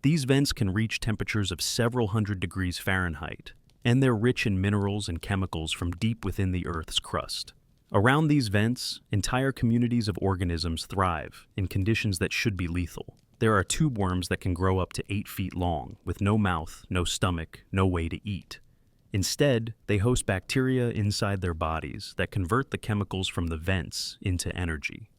These vents can reach temperatures of several hundred degrees Fahrenheit, and they're rich in minerals and chemicals from deep within the Earth's crust. Around these vents, entire communities of organisms thrive in conditions that should be lethal. There are tube worms that can grow up to 8 feet long, with no mouth, no stomach, no way to eat. Instead, they host bacteria inside their bodies that convert the chemicals from the vents into energy.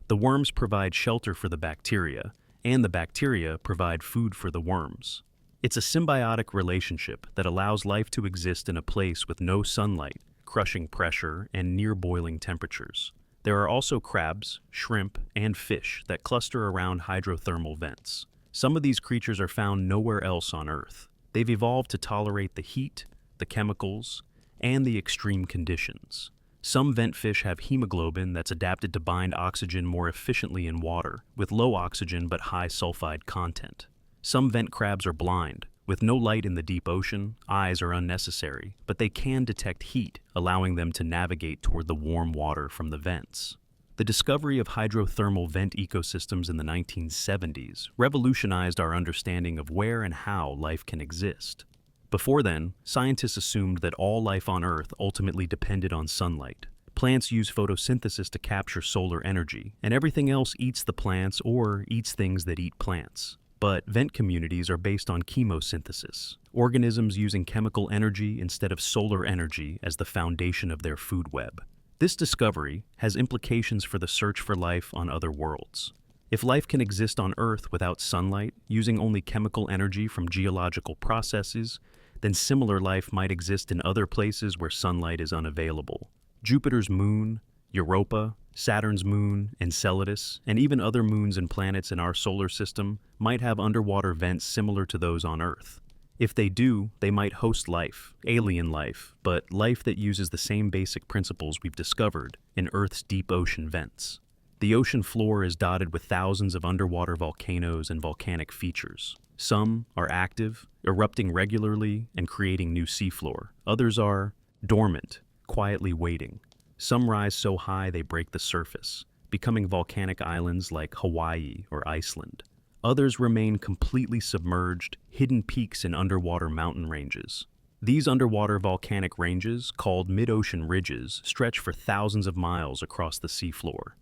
The worms provide shelter for the bacteria, and the bacteria provide food for the worms. It's a symbiotic relationship that allows life to exist in a place with no sunlight, crushing pressure, and near boiling temperatures. There are also crabs, shrimp, and fish that cluster around hydrothermal vents. Some of these creatures are found nowhere else on Earth. They've evolved to tolerate the heat, the chemicals, and the extreme conditions. Some vent fish have hemoglobin that's adapted to bind oxygen more efficiently in water, with low oxygen but high sulfide content. Some vent crabs are blind. With no light in the deep ocean, eyes are unnecessary, but they can detect heat, allowing them to navigate toward the warm water from the vents. The discovery of hydrothermal vent ecosystems in the 1970s revolutionized our understanding of where and how life can exist. Before then, scientists assumed that all life on Earth ultimately depended on sunlight. Plants use photosynthesis to capture solar energy, and everything else eats the plants or eats things that eat plants. But vent communities are based on chemosynthesis, organisms using chemical energy instead of solar energy as the foundation of their food web. This discovery has implications for the search for life on other worlds. If life can exist on Earth without sunlight, using only chemical energy from geological processes, then similar life might exist in other places where sunlight is unavailable. Jupiter's moon, Europa, Saturn's moon, Enceladus, and even other moons and planets in our solar system might have underwater vents similar to those on Earth. If they do, they might host life, alien life, but life that uses the same basic principles we've discovered in Earth's deep ocean vents. The ocean floor is dotted with thousands of underwater volcanoes and volcanic features. Some are active, erupting regularly and creating new seafloor. Others are dormant, quietly waiting. Some rise so high they break the surface, becoming volcanic islands like Hawaii or Iceland. Others remain completely submerged, hidden peaks in underwater mountain ranges. These underwater volcanic ranges, called mid-ocean ridges, stretch for thousands of miles across the seafloor.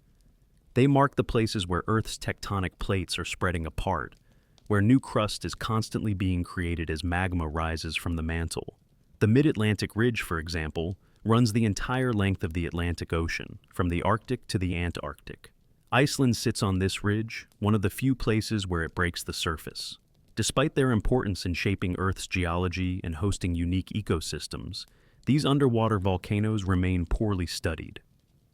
They mark the places where Earth's tectonic plates are spreading apart, where new crust is constantly being created as magma rises from the mantle. The Mid-Atlantic Ridge, for example, runs the entire length of the Atlantic Ocean, from the Arctic to the Antarctic. Iceland sits on this ridge, one of the few places where it breaks the surface. Despite their importance in shaping Earth's geology and hosting unique ecosystems, these underwater volcanoes remain poorly studied.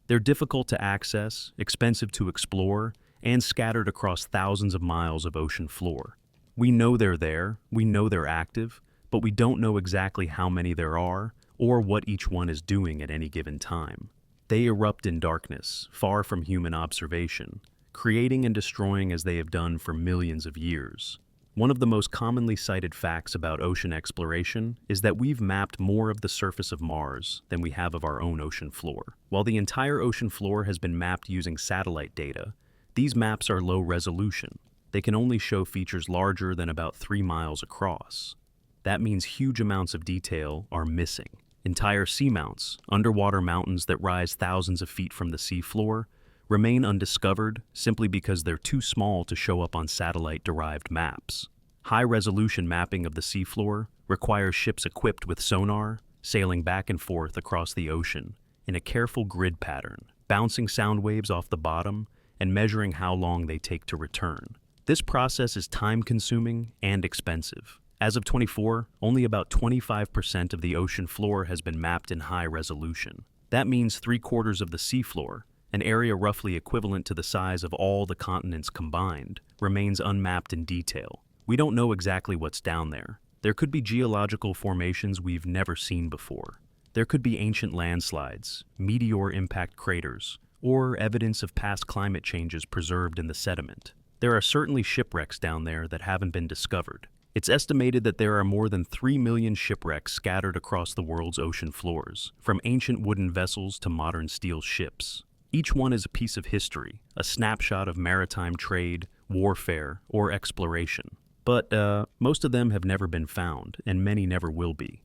They're difficult to access, expensive to explore, and scattered across thousands of miles of ocean floor. We know they're there, we know they're active, but we don't know exactly how many there are or what each one is doing at any given time. They erupt in darkness, far from human observation, creating and destroying as they have done for millions of years. One of the most commonly cited facts about ocean exploration is that we've mapped more of the surface of Mars than we have of our own ocean floor. While the entire ocean floor has been mapped using satellite data, these maps are low resolution. They can only show features larger than about 3 miles across. That means huge amounts of detail are missing. Entire seamounts, underwater mountains that rise thousands of feet from the seafloor, remain undiscovered simply because they're too small to show up on satellite-derived maps. High-resolution mapping of the seafloor requires ships equipped with sonar, sailing back and forth across the ocean in a careful grid pattern, bouncing sound waves off the bottom and measuring how long they take to return. This process is time-consuming and expensive. As of 24, only about 25% of the ocean floor has been mapped in high resolution. That means 3/4 of the seafloor, an area roughly equivalent to the size of all the continents combined, remains unmapped in detail. We don't know exactly what's down there. There could be geological formations we've never seen before. There could be ancient landslides, meteor impact craters, or evidence of past climate changes preserved in the sediment. There are certainly shipwrecks down there that haven't been discovered. It's estimated that there are more than 3 million shipwrecks scattered across the world's ocean floors, from ancient wooden vessels to modern steel ships. Each one is a piece of history, a snapshot of maritime trade, warfare, or exploration. But most of them have never been found, and many never will be.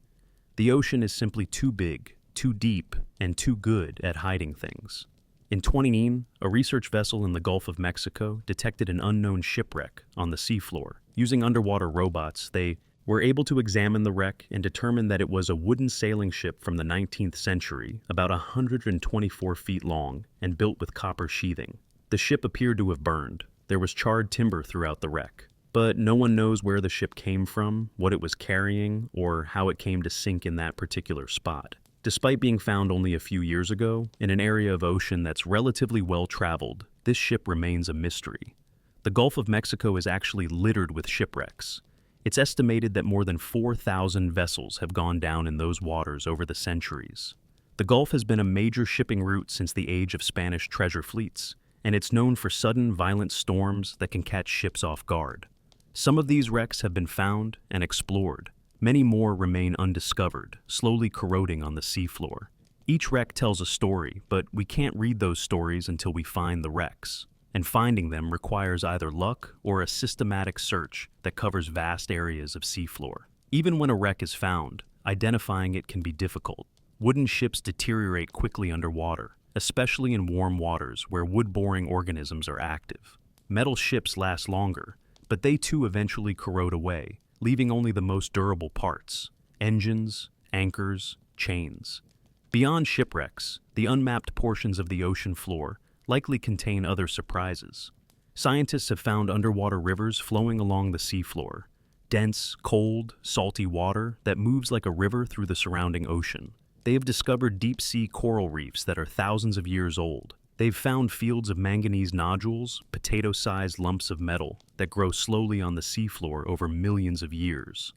The ocean is simply too big, too deep, and too good at hiding things. In 2019, a research vessel in the Gulf of Mexico detected an unknown shipwreck on the seafloor. Using underwater robots, they were able to examine the wreck and determine that it was a wooden sailing ship from the 19th century, about 124 feet long and built with copper sheathing. The ship appeared to have burned. There was charred timber throughout the wreck. But no one knows where the ship came from, what it was carrying, or how it came to sink in that particular spot. Despite being found only a few years ago, in an area of ocean that's relatively well-traveled, this ship remains a mystery. The Gulf of Mexico is actually littered with shipwrecks. It's estimated that more than 4,000 vessels have gone down in those waters over the centuries. The Gulf has been a major shipping route since the age of Spanish treasure fleets, and it's known for sudden, violent storms that can catch ships off guard. Some of these wrecks have been found and explored. Many more remain undiscovered, slowly corroding on the seafloor. Each wreck tells a story, but we can't read those stories until we find the wrecks. And finding them requires either luck or a systematic search that covers vast areas of seafloor. Even when a wreck is found, identifying it can be difficult. Wooden ships deteriorate quickly underwater, especially in warm waters where wood-boring organisms are active. Metal ships last longer, but they too eventually corrode away, leaving only the most durable parts: engines, anchors, chains. Beyond shipwrecks, the unmapped portions of the ocean floor likely contain other surprises. Scientists have found underwater rivers flowing along the seafloor, dense, cold, salty water that moves like a river through the surrounding ocean. They have discovered deep-sea coral reefs that are thousands of years old. They've found fields of manganese nodules, potato-sized lumps of metal, that grow slowly on the seafloor over millions of years.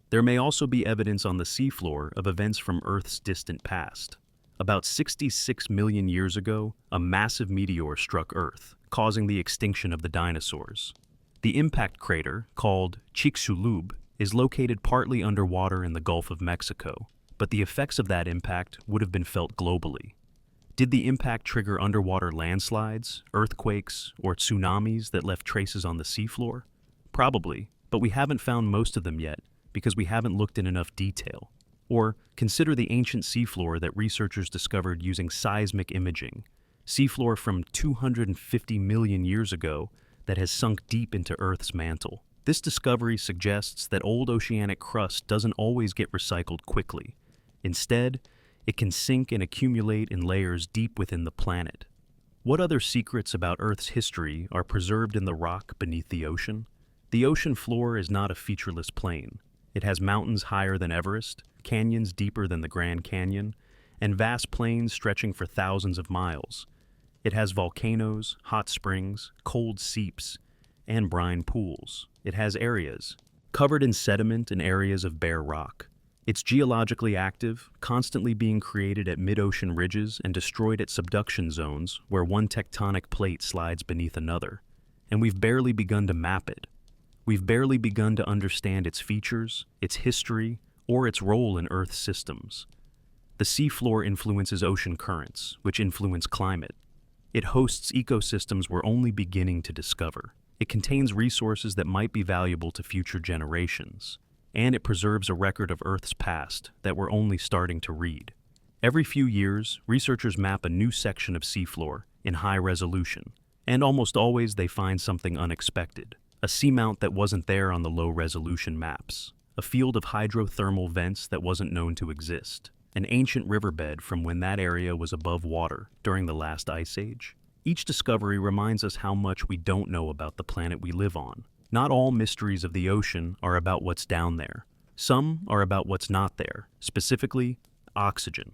There may also be evidence on the seafloor of events from Earth's distant past. About 66 million years ago, a massive meteor struck Earth, causing the extinction of the dinosaurs. The impact crater, called Chicxulub, is located partly underwater in the Gulf of Mexico, but the effects of that impact would have been felt globally. Did the impact trigger underwater landslides, earthquakes, or tsunamis that left traces on the seafloor? Probably, but we haven't found most of them yet because we haven't looked in enough detail. Or consider the ancient seafloor that researchers discovered using seismic imaging, seafloor from 250 million years ago that has sunk deep into Earth's mantle. This discovery suggests that old oceanic crust doesn't always get recycled quickly. Instead, it can sink and accumulate in layers deep within the planet. What other secrets about Earth's history are preserved in the rock beneath the ocean? The ocean floor is not a featureless plain. It has mountains higher than Everest, canyons deeper than the Grand Canyon, and vast plains stretching for thousands of miles. It has volcanoes, hot springs, cold seeps, and brine pools. It has areas covered in sediment and areas of bare rock. It's geologically active, constantly being created at mid-ocean ridges and destroyed at subduction zones where one tectonic plate slides beneath another. And we've barely begun to map it. We've barely begun to understand its features, its history, or its role in Earth's systems. The seafloor influences ocean currents, which influence climate. It hosts ecosystems we're only beginning to discover. It contains resources that might be valuable to future generations. And it preserves a record of Earth's past that we're only starting to read. Every few years, researchers map a new section of seafloor in high resolution, and almost always they find something unexpected. A seamount that wasn't there on the low-resolution maps, a field of hydrothermal vents that wasn't known to exist, an ancient riverbed from when that area was above water during the last ice age. Each discovery reminds us how much we don't know about the planet we live on. Not all mysteries of the ocean are about what's down there. Some are about what's not there, specifically oxygen.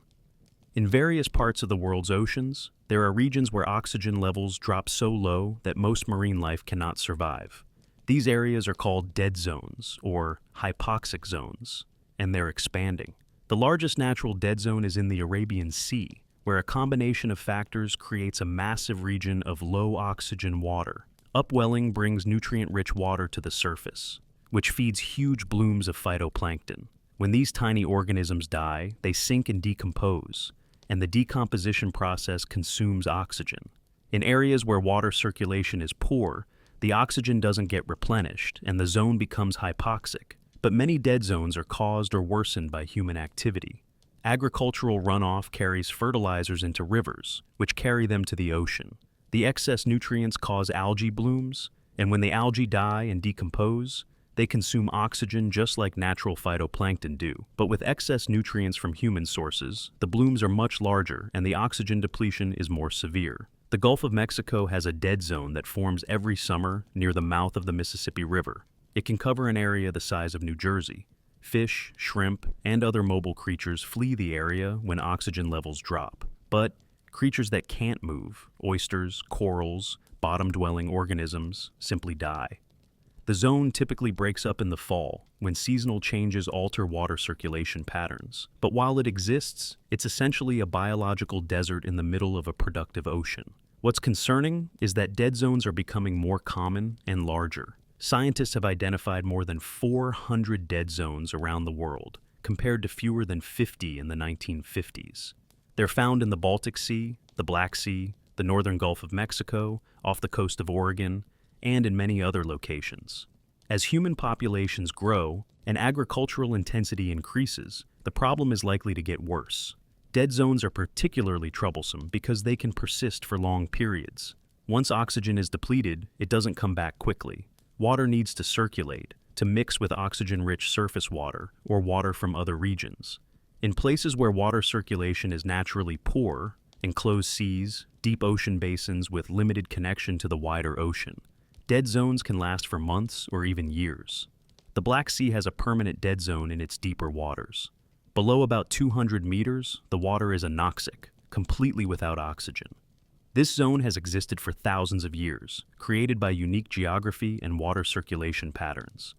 In various parts of the world's oceans, there are regions where oxygen levels drop so low that most marine life cannot survive. These areas are called dead zones, or hypoxic zones, and they're expanding. The largest natural dead zone is in the Arabian Sea, where a combination of factors creates a massive region of low oxygen water. Upwelling brings nutrient-rich water to the surface, which feeds huge blooms of phytoplankton. When these tiny organisms die, they sink and decompose, and the decomposition process consumes oxygen. In areas where water circulation is poor, the oxygen doesn't get replenished, and the zone becomes hypoxic. But many dead zones are caused or worsened by human activity. Agricultural runoff carries fertilizers into rivers, which carry them to the ocean. The excess nutrients cause algae blooms, and when the algae die and decompose, they consume oxygen just like natural phytoplankton do. But with excess nutrients from human sources, the blooms are much larger and the oxygen depletion is more severe. The Gulf of Mexico has a dead zone that forms every summer near the mouth of the Mississippi River. It can cover an area the size of New Jersey. Fish, shrimp, and other mobile creatures flee the area when oxygen levels drop. But creatures that can't move, oysters, corals, bottom-dwelling organisms, simply die. The zone typically breaks up in the fall, when seasonal changes alter water circulation patterns. But while it exists, it's essentially a biological desert in the middle of a productive ocean. What's concerning is that dead zones are becoming more common and larger. Scientists have identified more than 400 dead zones around the world, compared to fewer than 50 in the 1950s. They're found in the Baltic Sea, the Black Sea, the northern Gulf of Mexico, off the coast of Oregon, and in many other locations. As human populations grow and agricultural intensity increases, the problem is likely to get worse. Dead zones are particularly troublesome because they can persist for long periods. Once oxygen is depleted, it doesn't come back quickly. Water needs to circulate, to mix with oxygen-rich surface water or water from other regions. In places where water circulation is naturally poor, enclosed seas, deep ocean basins with limited connection to the wider ocean, dead zones can last for months or even years. The Black Sea has a permanent dead zone in its deeper waters. Below about 200 meters, the water is anoxic, completely without oxygen. This zone has existed for thousands of years, created by unique geography and water circulation patterns.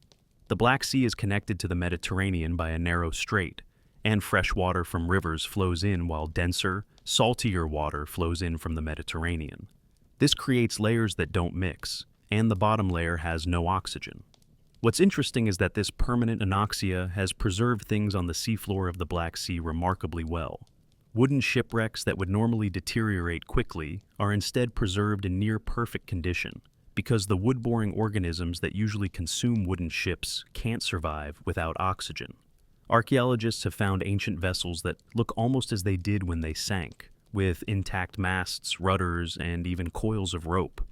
The Black Sea is connected to the Mediterranean by a narrow strait, and fresh water from rivers flows in while denser, saltier water flows in from the Mediterranean. This creates layers that don't mix, and the bottom layer has no oxygen. What's interesting is that this permanent anoxia has preserved things on the seafloor of the Black Sea remarkably well. Wooden shipwrecks that would normally deteriorate quickly are instead preserved in near-perfect condition, because the wood-boring organisms that usually consume wooden ships can't survive without oxygen. Archaeologists have found ancient vessels that look almost as they did when they sank, with intact masts, rudders, and even coils of rope.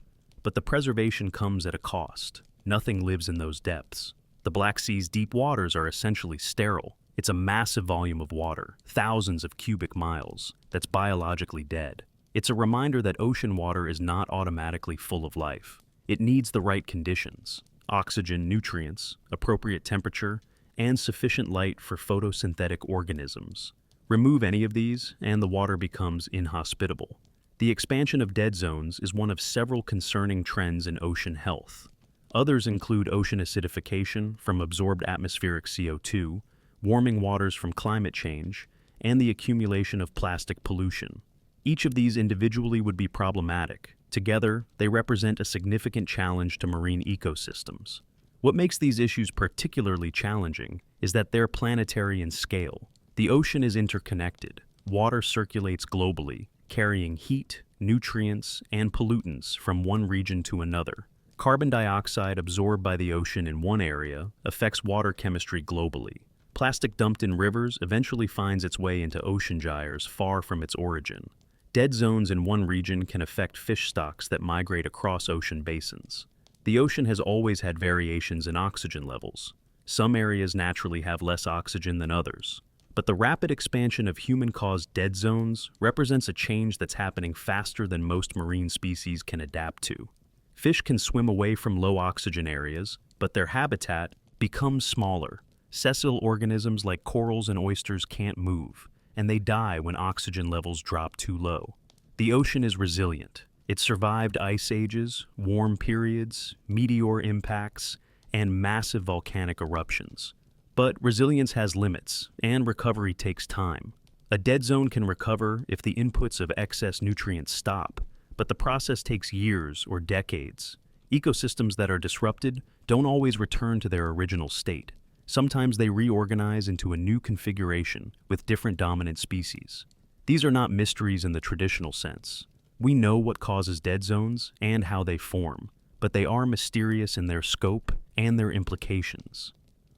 But the preservation comes at a cost. Nothing lives in those depths. The Black Sea's deep waters are essentially sterile. It's a massive volume of water, thousands of cubic miles, that's biologically dead. It's a reminder that ocean water is not automatically full of life. It needs the right conditions: oxygen, nutrients, appropriate temperature, and sufficient light for photosynthetic organisms. Remove any of these, and the water becomes inhospitable. The expansion of dead zones is one of several concerning trends in ocean health. Others include ocean acidification from absorbed atmospheric CO2, warming waters from climate change, and the accumulation of plastic pollution. Each of these individually would be problematic. Together, they represent a significant challenge to marine ecosystems. What makes these issues particularly challenging is that they're planetary in scale. The ocean is interconnected. Water circulates globally, carrying heat, nutrients, and pollutants from one region to another. Carbon dioxide absorbed by the ocean in one area affects water chemistry globally. Plastic dumped in rivers eventually finds its way into ocean gyres far from its origin. Dead zones in one region can affect fish stocks that migrate across ocean basins. The ocean has always had variations in oxygen levels. Some areas naturally have less oxygen than others. But the rapid expansion of human-caused dead zones represents a change that's happening faster than most marine species can adapt to. Fish can swim away from low oxygen areas, but their habitat becomes smaller. Sessile organisms like corals and oysters can't move, and they die when oxygen levels drop too low. The ocean is resilient. It survived ice ages, warm periods, meteor impacts, and massive volcanic eruptions. But resilience has limits, and recovery takes time. A dead zone can recover if the inputs of excess nutrients stop, but the process takes years or decades. Ecosystems that are disrupted don't always return to their original state. Sometimes they reorganize into a new configuration with different dominant species. These are not mysteries in the traditional sense. We know what causes dead zones and how they form, but they are mysterious in their scope and their implications.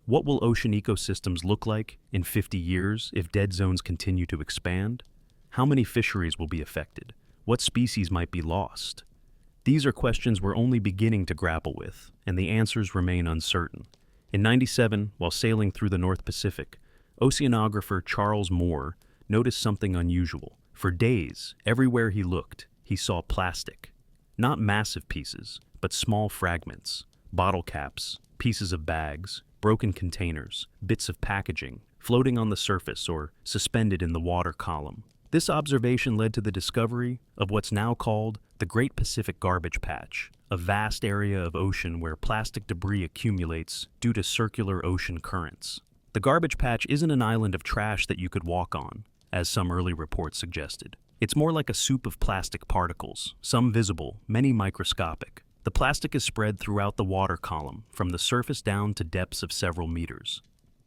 What will ocean ecosystems look like in 50 years if dead zones continue to expand? How many fisheries will be affected? What species might be lost? These are questions we're only beginning to grapple with, and the answers remain uncertain. In '97, while sailing through the North Pacific, oceanographer Charles Moore noticed something unusual. For days, everywhere he looked, he saw plastic. Not massive pieces, but small fragments, bottle caps, pieces of bags, broken containers, bits of packaging, floating on the surface or suspended in the water column. This observation led to the discovery of what's now called the Great Pacific Garbage Patch, a vast area of ocean where plastic debris accumulates due to circular ocean currents. The garbage patch isn't an island of trash that you could walk on, as some early reports suggested. It's more like a soup of plastic particles, some visible, many microscopic. The plastic is spread throughout the water column, from the surface down to depths of several meters.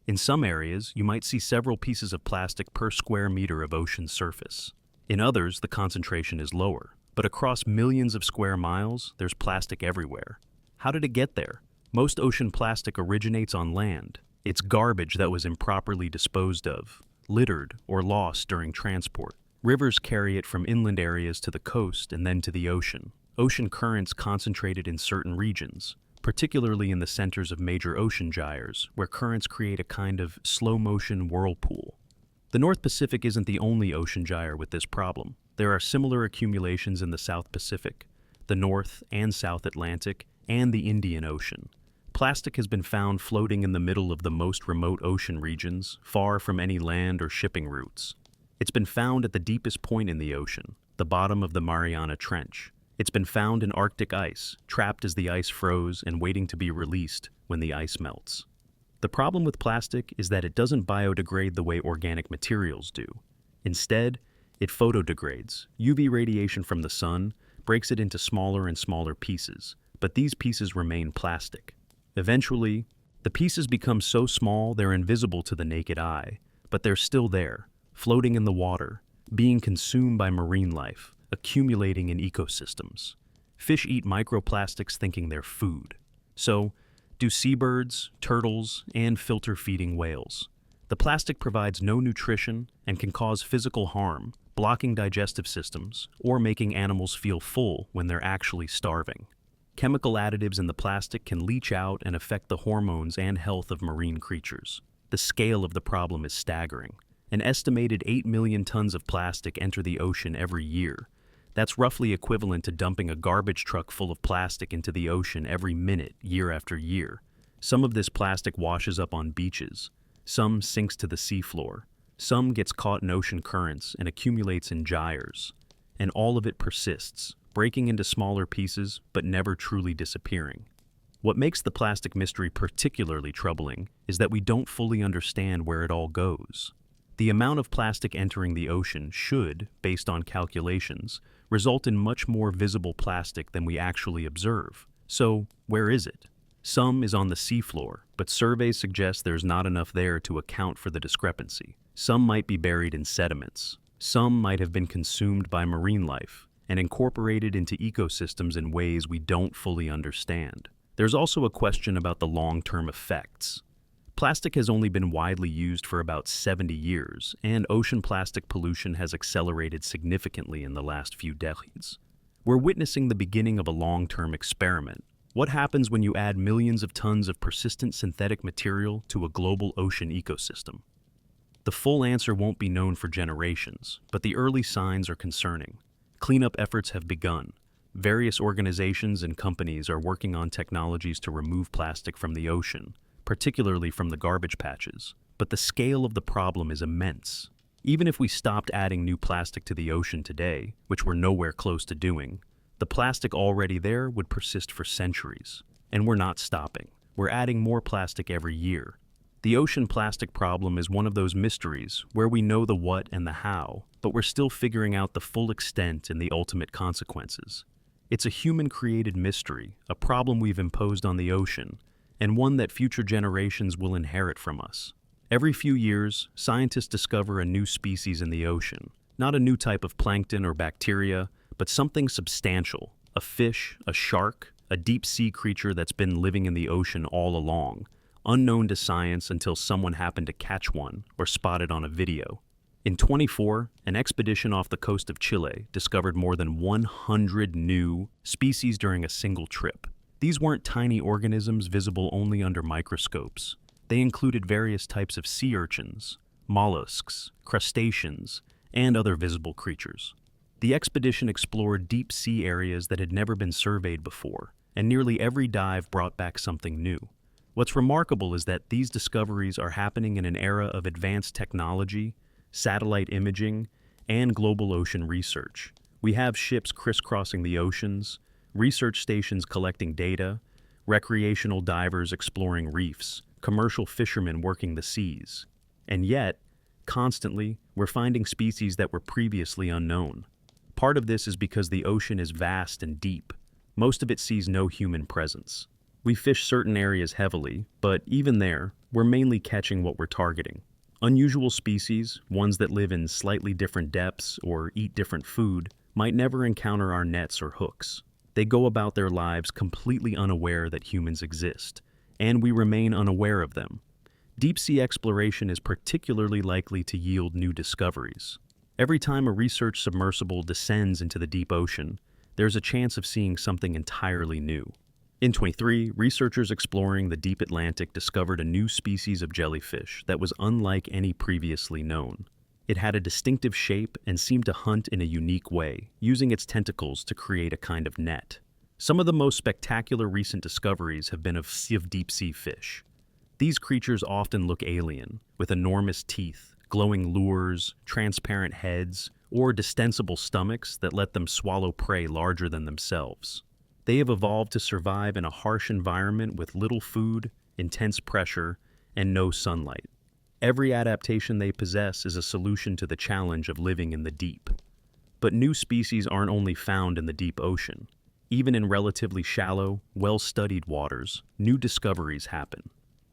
In some areas, you might see several pieces of plastic per square meter of ocean surface. In others, the concentration is lower. But across millions of square miles, there's plastic everywhere. How did it get there? Most ocean plastic originates on land. It's garbage that was improperly disposed of, littered, or lost during transport. Rivers carry it from inland areas to the coast and then to the ocean. Ocean currents concentrated in certain regions, particularly in the centers of major ocean gyres, where currents create a kind of slow-motion whirlpool. The North Pacific isn't the only ocean gyre with this problem. There are similar accumulations in the South Pacific, the North and South Atlantic, and the Indian Ocean. Plastic has been found floating in the middle of the most remote ocean regions, far from any land or shipping routes. It's been found at the deepest point in the ocean, the bottom of the Mariana Trench. It's been found in Arctic ice, trapped as the ice froze and waiting to be released when the ice melts. The problem with plastic is that it doesn't biodegrade the way organic materials do. Instead, it photodegrades. UV radiation from the sun breaks it into smaller and smaller pieces, but these pieces remain plastic. Eventually, the pieces become so small they're invisible to the naked eye, but they're still there, floating in the water, being consumed by marine life, accumulating in ecosystems. Fish eat microplastics thinking they're food. So, do seabirds, turtles, and filter-feeding whales. The plastic provides no nutrition and can cause physical harm, blocking digestive systems, or making animals feel full when they're actually starving. Chemical additives in the plastic can leach out and affect the hormones and health of marine creatures. The scale of the problem is staggering. An estimated 8 million tons of plastic enter the ocean every year. That's roughly equivalent to dumping a garbage truck full of plastic into the ocean every minute, year after year. Some of this plastic washes up on beaches. Some sinks to the seafloor. Some gets caught in ocean currents and accumulates in gyres. And all of it persists, breaking into smaller pieces but never truly disappearing. What makes the plastic mystery particularly troubling is that we don't fully understand where it all goes. The amount of plastic entering the ocean should, based on calculations, result in much more visible plastic than we actually observe. So, where is it? Some is on the seafloor, but surveys suggest there's not enough there to account for the discrepancy. Some might be buried in sediments. Some might have been consumed by marine life and incorporated into ecosystems in ways we don't fully understand. There's also a question about the long-term effects. Plastic has only been widely used for about 70 years, and ocean plastic pollution has accelerated significantly in the last few decades. We're witnessing the beginning of a long-term experiment. What happens when you add millions of tons of persistent synthetic material to a global ocean ecosystem? The full answer won't be known for generations, but the early signs are concerning. Cleanup efforts have begun. Various organizations and companies are working on technologies to remove plastic from the ocean, particularly from the garbage patches. But the scale of the problem is immense. Even if we stopped adding new plastic to the ocean today, which we're nowhere close to doing, the plastic already there would persist for centuries. And we're not stopping. We're adding more plastic every year. The ocean plastic problem is one of those mysteries where we know the what and the how, but we're still figuring out the full extent and the ultimate consequences. It's a human-created mystery, a problem we've imposed on the ocean, and one that future generations will inherit from us. Every few years, scientists discover a new species in the ocean, not a new type of plankton or bacteria, but something substantial, a fish, a shark, a deep-sea creature that's been living in the ocean all along, unknown to science until someone happened to catch one or spot it on a video. In 2024, an expedition off the coast of Chile discovered more than 100 new species during a single trip. These weren't tiny organisms visible only under microscopes. They included various types of sea urchins, mollusks, crustaceans, and other visible creatures. The expedition explored deep sea areas that had never been surveyed before, and nearly every dive brought back something new. What's remarkable is that these discoveries are happening in an era of advanced technology, satellite imaging, and global ocean research. We have ships crisscrossing the oceans, research stations collecting data, recreational divers exploring reefs, commercial fishermen working the seas. And yet, constantly, we're finding species that were previously unknown. Part of this is because the ocean is vast and deep. Most of it sees no human presence. We fish certain areas heavily, but even there, we're mainly catching what we're targeting. Unusual species, ones that live in slightly different depths or eat different food, might never encounter our nets or hooks. They go about their lives completely unaware that humans exist, and we remain unaware of them. Deep-sea exploration is particularly likely to yield new discoveries. Every time a research submersible descends into the deep ocean, there's a chance of seeing something entirely new. In 2023, researchers exploring the deep Atlantic discovered a new species of jellyfish that was unlike any previously known. It had a distinctive shape and seemed to hunt in a unique way, using its tentacles to create a kind of net. Some of the most spectacular recent discoveries have been of deep-sea fish. These creatures often look alien, with enormous teeth, glowing lures, transparent heads, or distensible stomachs that let them swallow prey larger than themselves. They have evolved to survive in a harsh environment with little food, intense pressure, and no sunlight. Every adaptation they possess is a solution to the challenge of living in the deep. But new species aren't only found in the deep ocean. Even in relatively shallow, well-studied waters, new discoveries happen.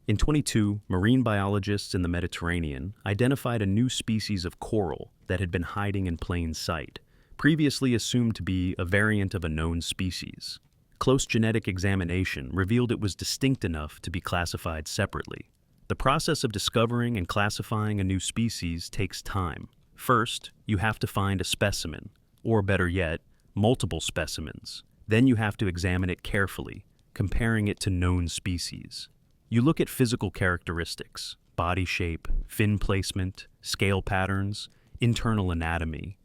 In 2022, marine biologists in the Mediterranean identified a new species of coral that had been hiding in plain sight, previously assumed to be a variant of a known species. Close genetic examination revealed it was distinct enough to be classified separately. The process of discovering and classifying a new species takes time. First, you have to find a specimen, or better yet, multiple specimens. Then you have to examine it carefully, comparing it to known species. You look at physical characteristics, body shape, fin placement, scale patterns, internal anatomy.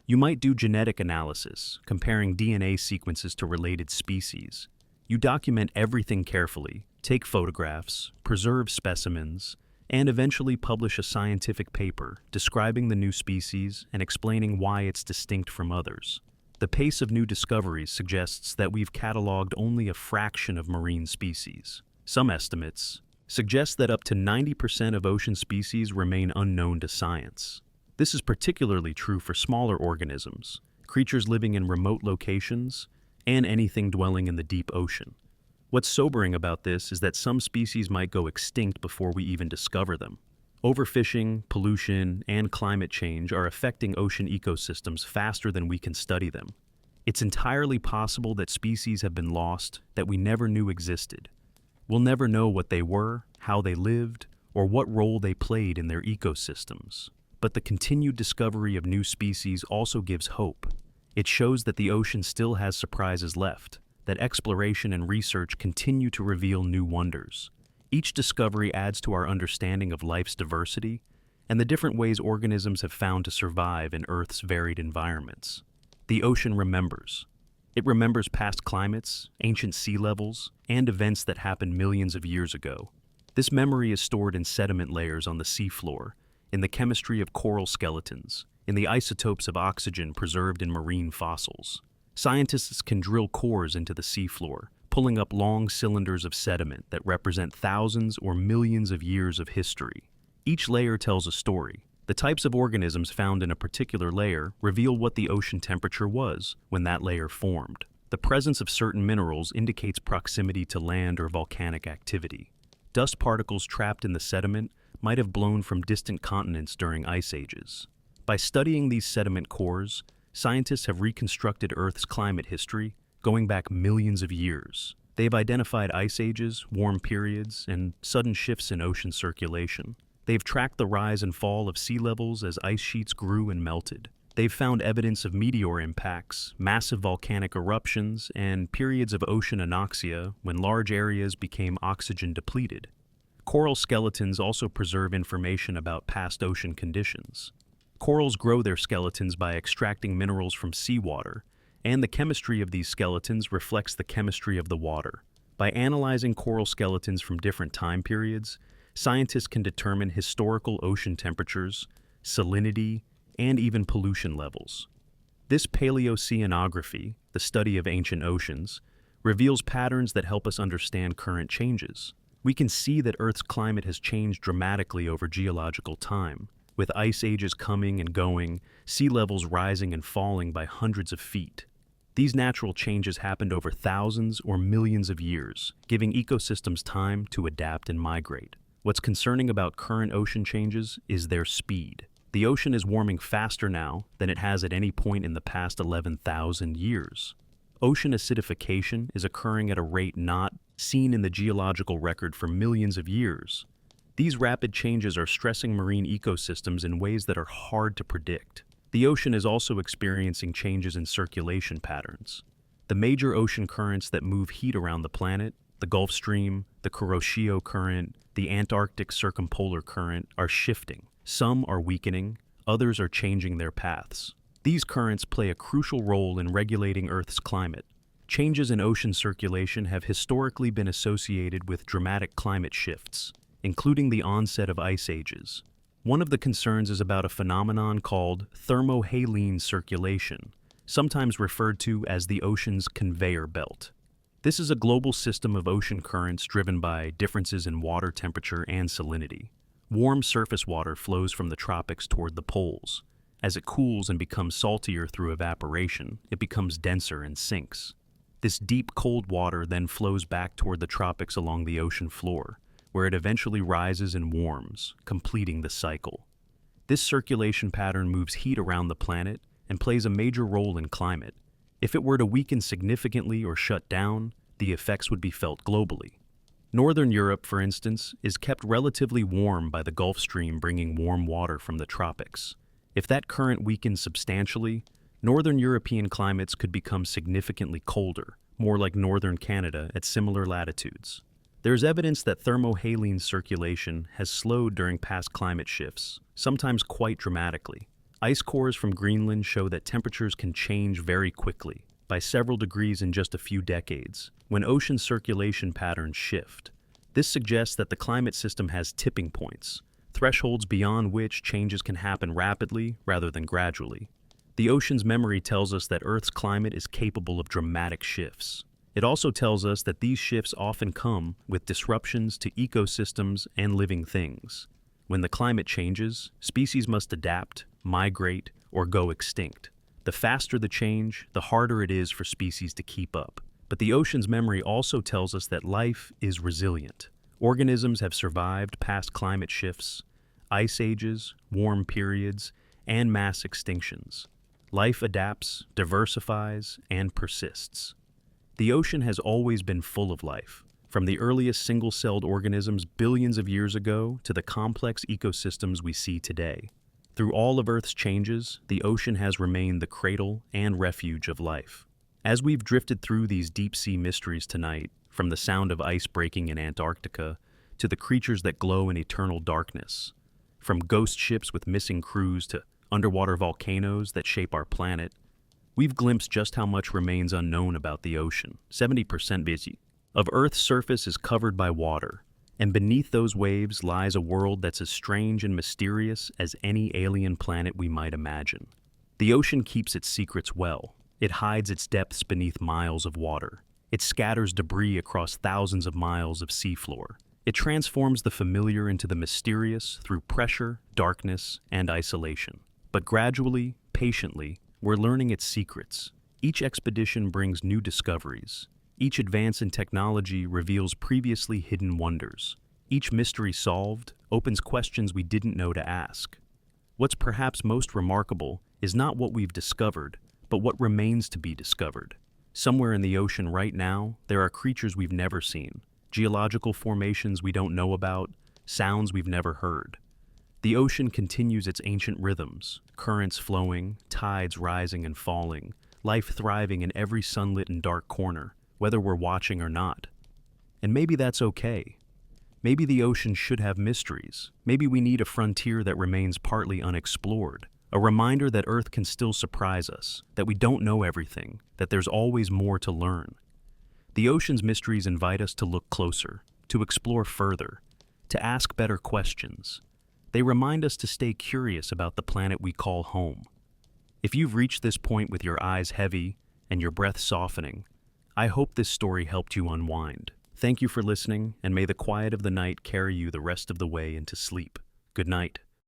You might do genetic analysis, comparing DNA sequences to related species. You document everything carefully, take photographs, preserve specimens, and eventually publish a scientific paper describing the new species and explaining why it's distinct from others. The pace of new discoveries suggests that we've cataloged only a fraction of marine species. Some estimates suggest that up to 90% of ocean species remain unknown to science. This is particularly true for smaller organisms, creatures living in remote locations, and anything dwelling in the deep ocean. What's sobering about this is that some species might go extinct before we even discover them. Overfishing, pollution, and climate change are affecting ocean ecosystems faster than we can study them. It's entirely possible that species have been lost that we never knew existed. We'll never know what they were, how they lived, or what role they played in their ecosystems. But the continued discovery of new species also gives hope. It shows that the ocean still has surprises left, that exploration and research continue to reveal new wonders. Each discovery adds to our understanding of life's diversity and the different ways organisms have found to survive in Earth's varied environments. The ocean remembers. It remembers past climates, ancient sea levels, and events that happened millions of years ago. This memory is stored in sediment layers on the seafloor, in the chemistry of coral skeletons, in the isotopes of oxygen preserved in marine fossils. Scientists can drill cores into the seafloor, pulling up long cylinders of sediment that represent thousands or millions of years of history. Each layer tells a story. The types of organisms found in a particular layer reveal what the ocean temperature was when that layer formed. The presence of certain minerals indicates proximity to land or volcanic activity. Dust particles trapped in the sediment might have blown from distant continents during ice ages. By studying these sediment cores, scientists have reconstructed Earth's climate history going back millions of years. They've identified ice ages, warm periods, and sudden shifts in ocean circulation. They've tracked the rise and fall of sea levels as ice sheets grew and melted. They've found evidence of meteor impacts, massive volcanic eruptions, and periods of ocean anoxia when large areas became oxygen depleted. Coral skeletons also preserve information about past ocean conditions. Corals grow their skeletons by extracting minerals from seawater, and the chemistry of these skeletons reflects the chemistry of the water. By analyzing coral skeletons from different time periods, scientists can determine historical ocean temperatures, salinity, and even pollution levels. This paleoceanography, the study of ancient oceans, reveals patterns that help us understand current changes. We can see that Earth's climate has changed dramatically over geological time, with ice ages coming and going, sea levels rising and falling by hundreds of feet. These natural changes happened over thousands or millions of years, giving ecosystems time to adapt and migrate. What's concerning about current ocean changes is their speed. The ocean is warming faster now than it has at any point in the past 11,000 years. Ocean acidification is occurring at a rate not seen in the geological record for millions of years. These rapid changes are stressing marine ecosystems in ways that are hard to predict. The ocean is also experiencing changes in circulation patterns. The major ocean currents that move heat around the planet, the Gulf Stream, the Kuroshio Current, the Antarctic Circumpolar Current, are shifting. Some are weakening, others are changing their paths. These currents play a crucial role in regulating Earth's climate. Changes in ocean circulation have historically been associated with dramatic climate shifts, including the onset of ice ages. One of the concerns is about a phenomenon called thermohaline circulation, sometimes referred to as the ocean's conveyor belt. This is a global system of ocean currents driven by differences in water temperature and salinity. Warm surface water flows from the tropics toward the poles. As it cools and becomes saltier through evaporation, it becomes denser and sinks. This deep, cold water then flows back toward the tropics along the ocean floor, where it eventually rises and warms, completing the cycle. This circulation pattern moves heat around the planet and plays a major role in climate. If it were to weaken significantly or shut down, the effects would be felt globally. Northern Europe, for instance, is kept relatively warm by the Gulf Stream bringing warm water from the tropics. If that current weakens substantially, northern European climates could become significantly colder, more like northern Canada at similar latitudes. There's evidence that thermohaline circulation has slowed during past climate shifts, sometimes quite dramatically. Ice cores from Greenland show that temperatures can change very quickly, by several degrees in just a few decades, when ocean circulation patterns shift. This suggests that the climate system has tipping points, thresholds beyond which changes can happen rapidly rather than gradually. The ocean's memory tells us that Earth's climate is capable of dramatic shifts. It also tells us that these shifts often come with disruptions to ecosystems and living things. When the climate changes, species must adapt, migrate, or go extinct. The faster the change, the harder it is for species to keep up. But the ocean's memory also tells us that life is resilient. Organisms have survived past climate shifts, ice ages, warm periods, and mass extinctions. Life adapts, diversifies, and persists. The ocean has always been full of life, from the earliest single-celled organisms billions of years ago to the complex ecosystems we see today. Through all of Earth's changes, the ocean has remained the cradle and refuge of life. As we've drifted through these deep-sea mysteries tonight, from the sound of ice breaking in Antarctica to the creatures that glow in eternal darkness, from ghost ships with missing crews to underwater volcanoes that shape our planet, we've glimpsed just how much remains unknown about the ocean. 70% busy. Of Earth's surface is covered by water, and beneath those waves lies a world that's as strange and mysterious as any alien planet we might imagine. The ocean keeps its secrets well. It hides its depths beneath miles of water. It scatters debris across thousands of miles of seafloor. It transforms the familiar into the mysterious through pressure, darkness, and isolation. But gradually, patiently, we're learning its secrets. Each expedition brings new discoveries. Each advance in technology reveals previously hidden wonders. Each mystery solved opens questions we didn't know to ask. What's perhaps most remarkable is not what we've discovered, but what remains to be discovered. Somewhere in the ocean right now, there are creatures we've never seen, geological formations we don't know about, sounds we've never heard. The ocean continues its ancient rhythms, currents flowing, tides rising and falling, life thriving in every sunlit and dark corner, whether we're watching or not. And maybe that's okay. Maybe the ocean should have mysteries. Maybe we need a frontier that remains partly unexplored. A reminder that Earth can still surprise us, that we don't know everything, that there's always more to learn. The ocean's mysteries invite us to look closer, to explore further, to ask better questions. They remind us to stay curious about the planet we call home. If you've reached this point with your eyes heavy and your breath softening, I hope this story helped you unwind. Thank you for listening, and may the quiet of the night carry you the rest of the way into sleep. Good night.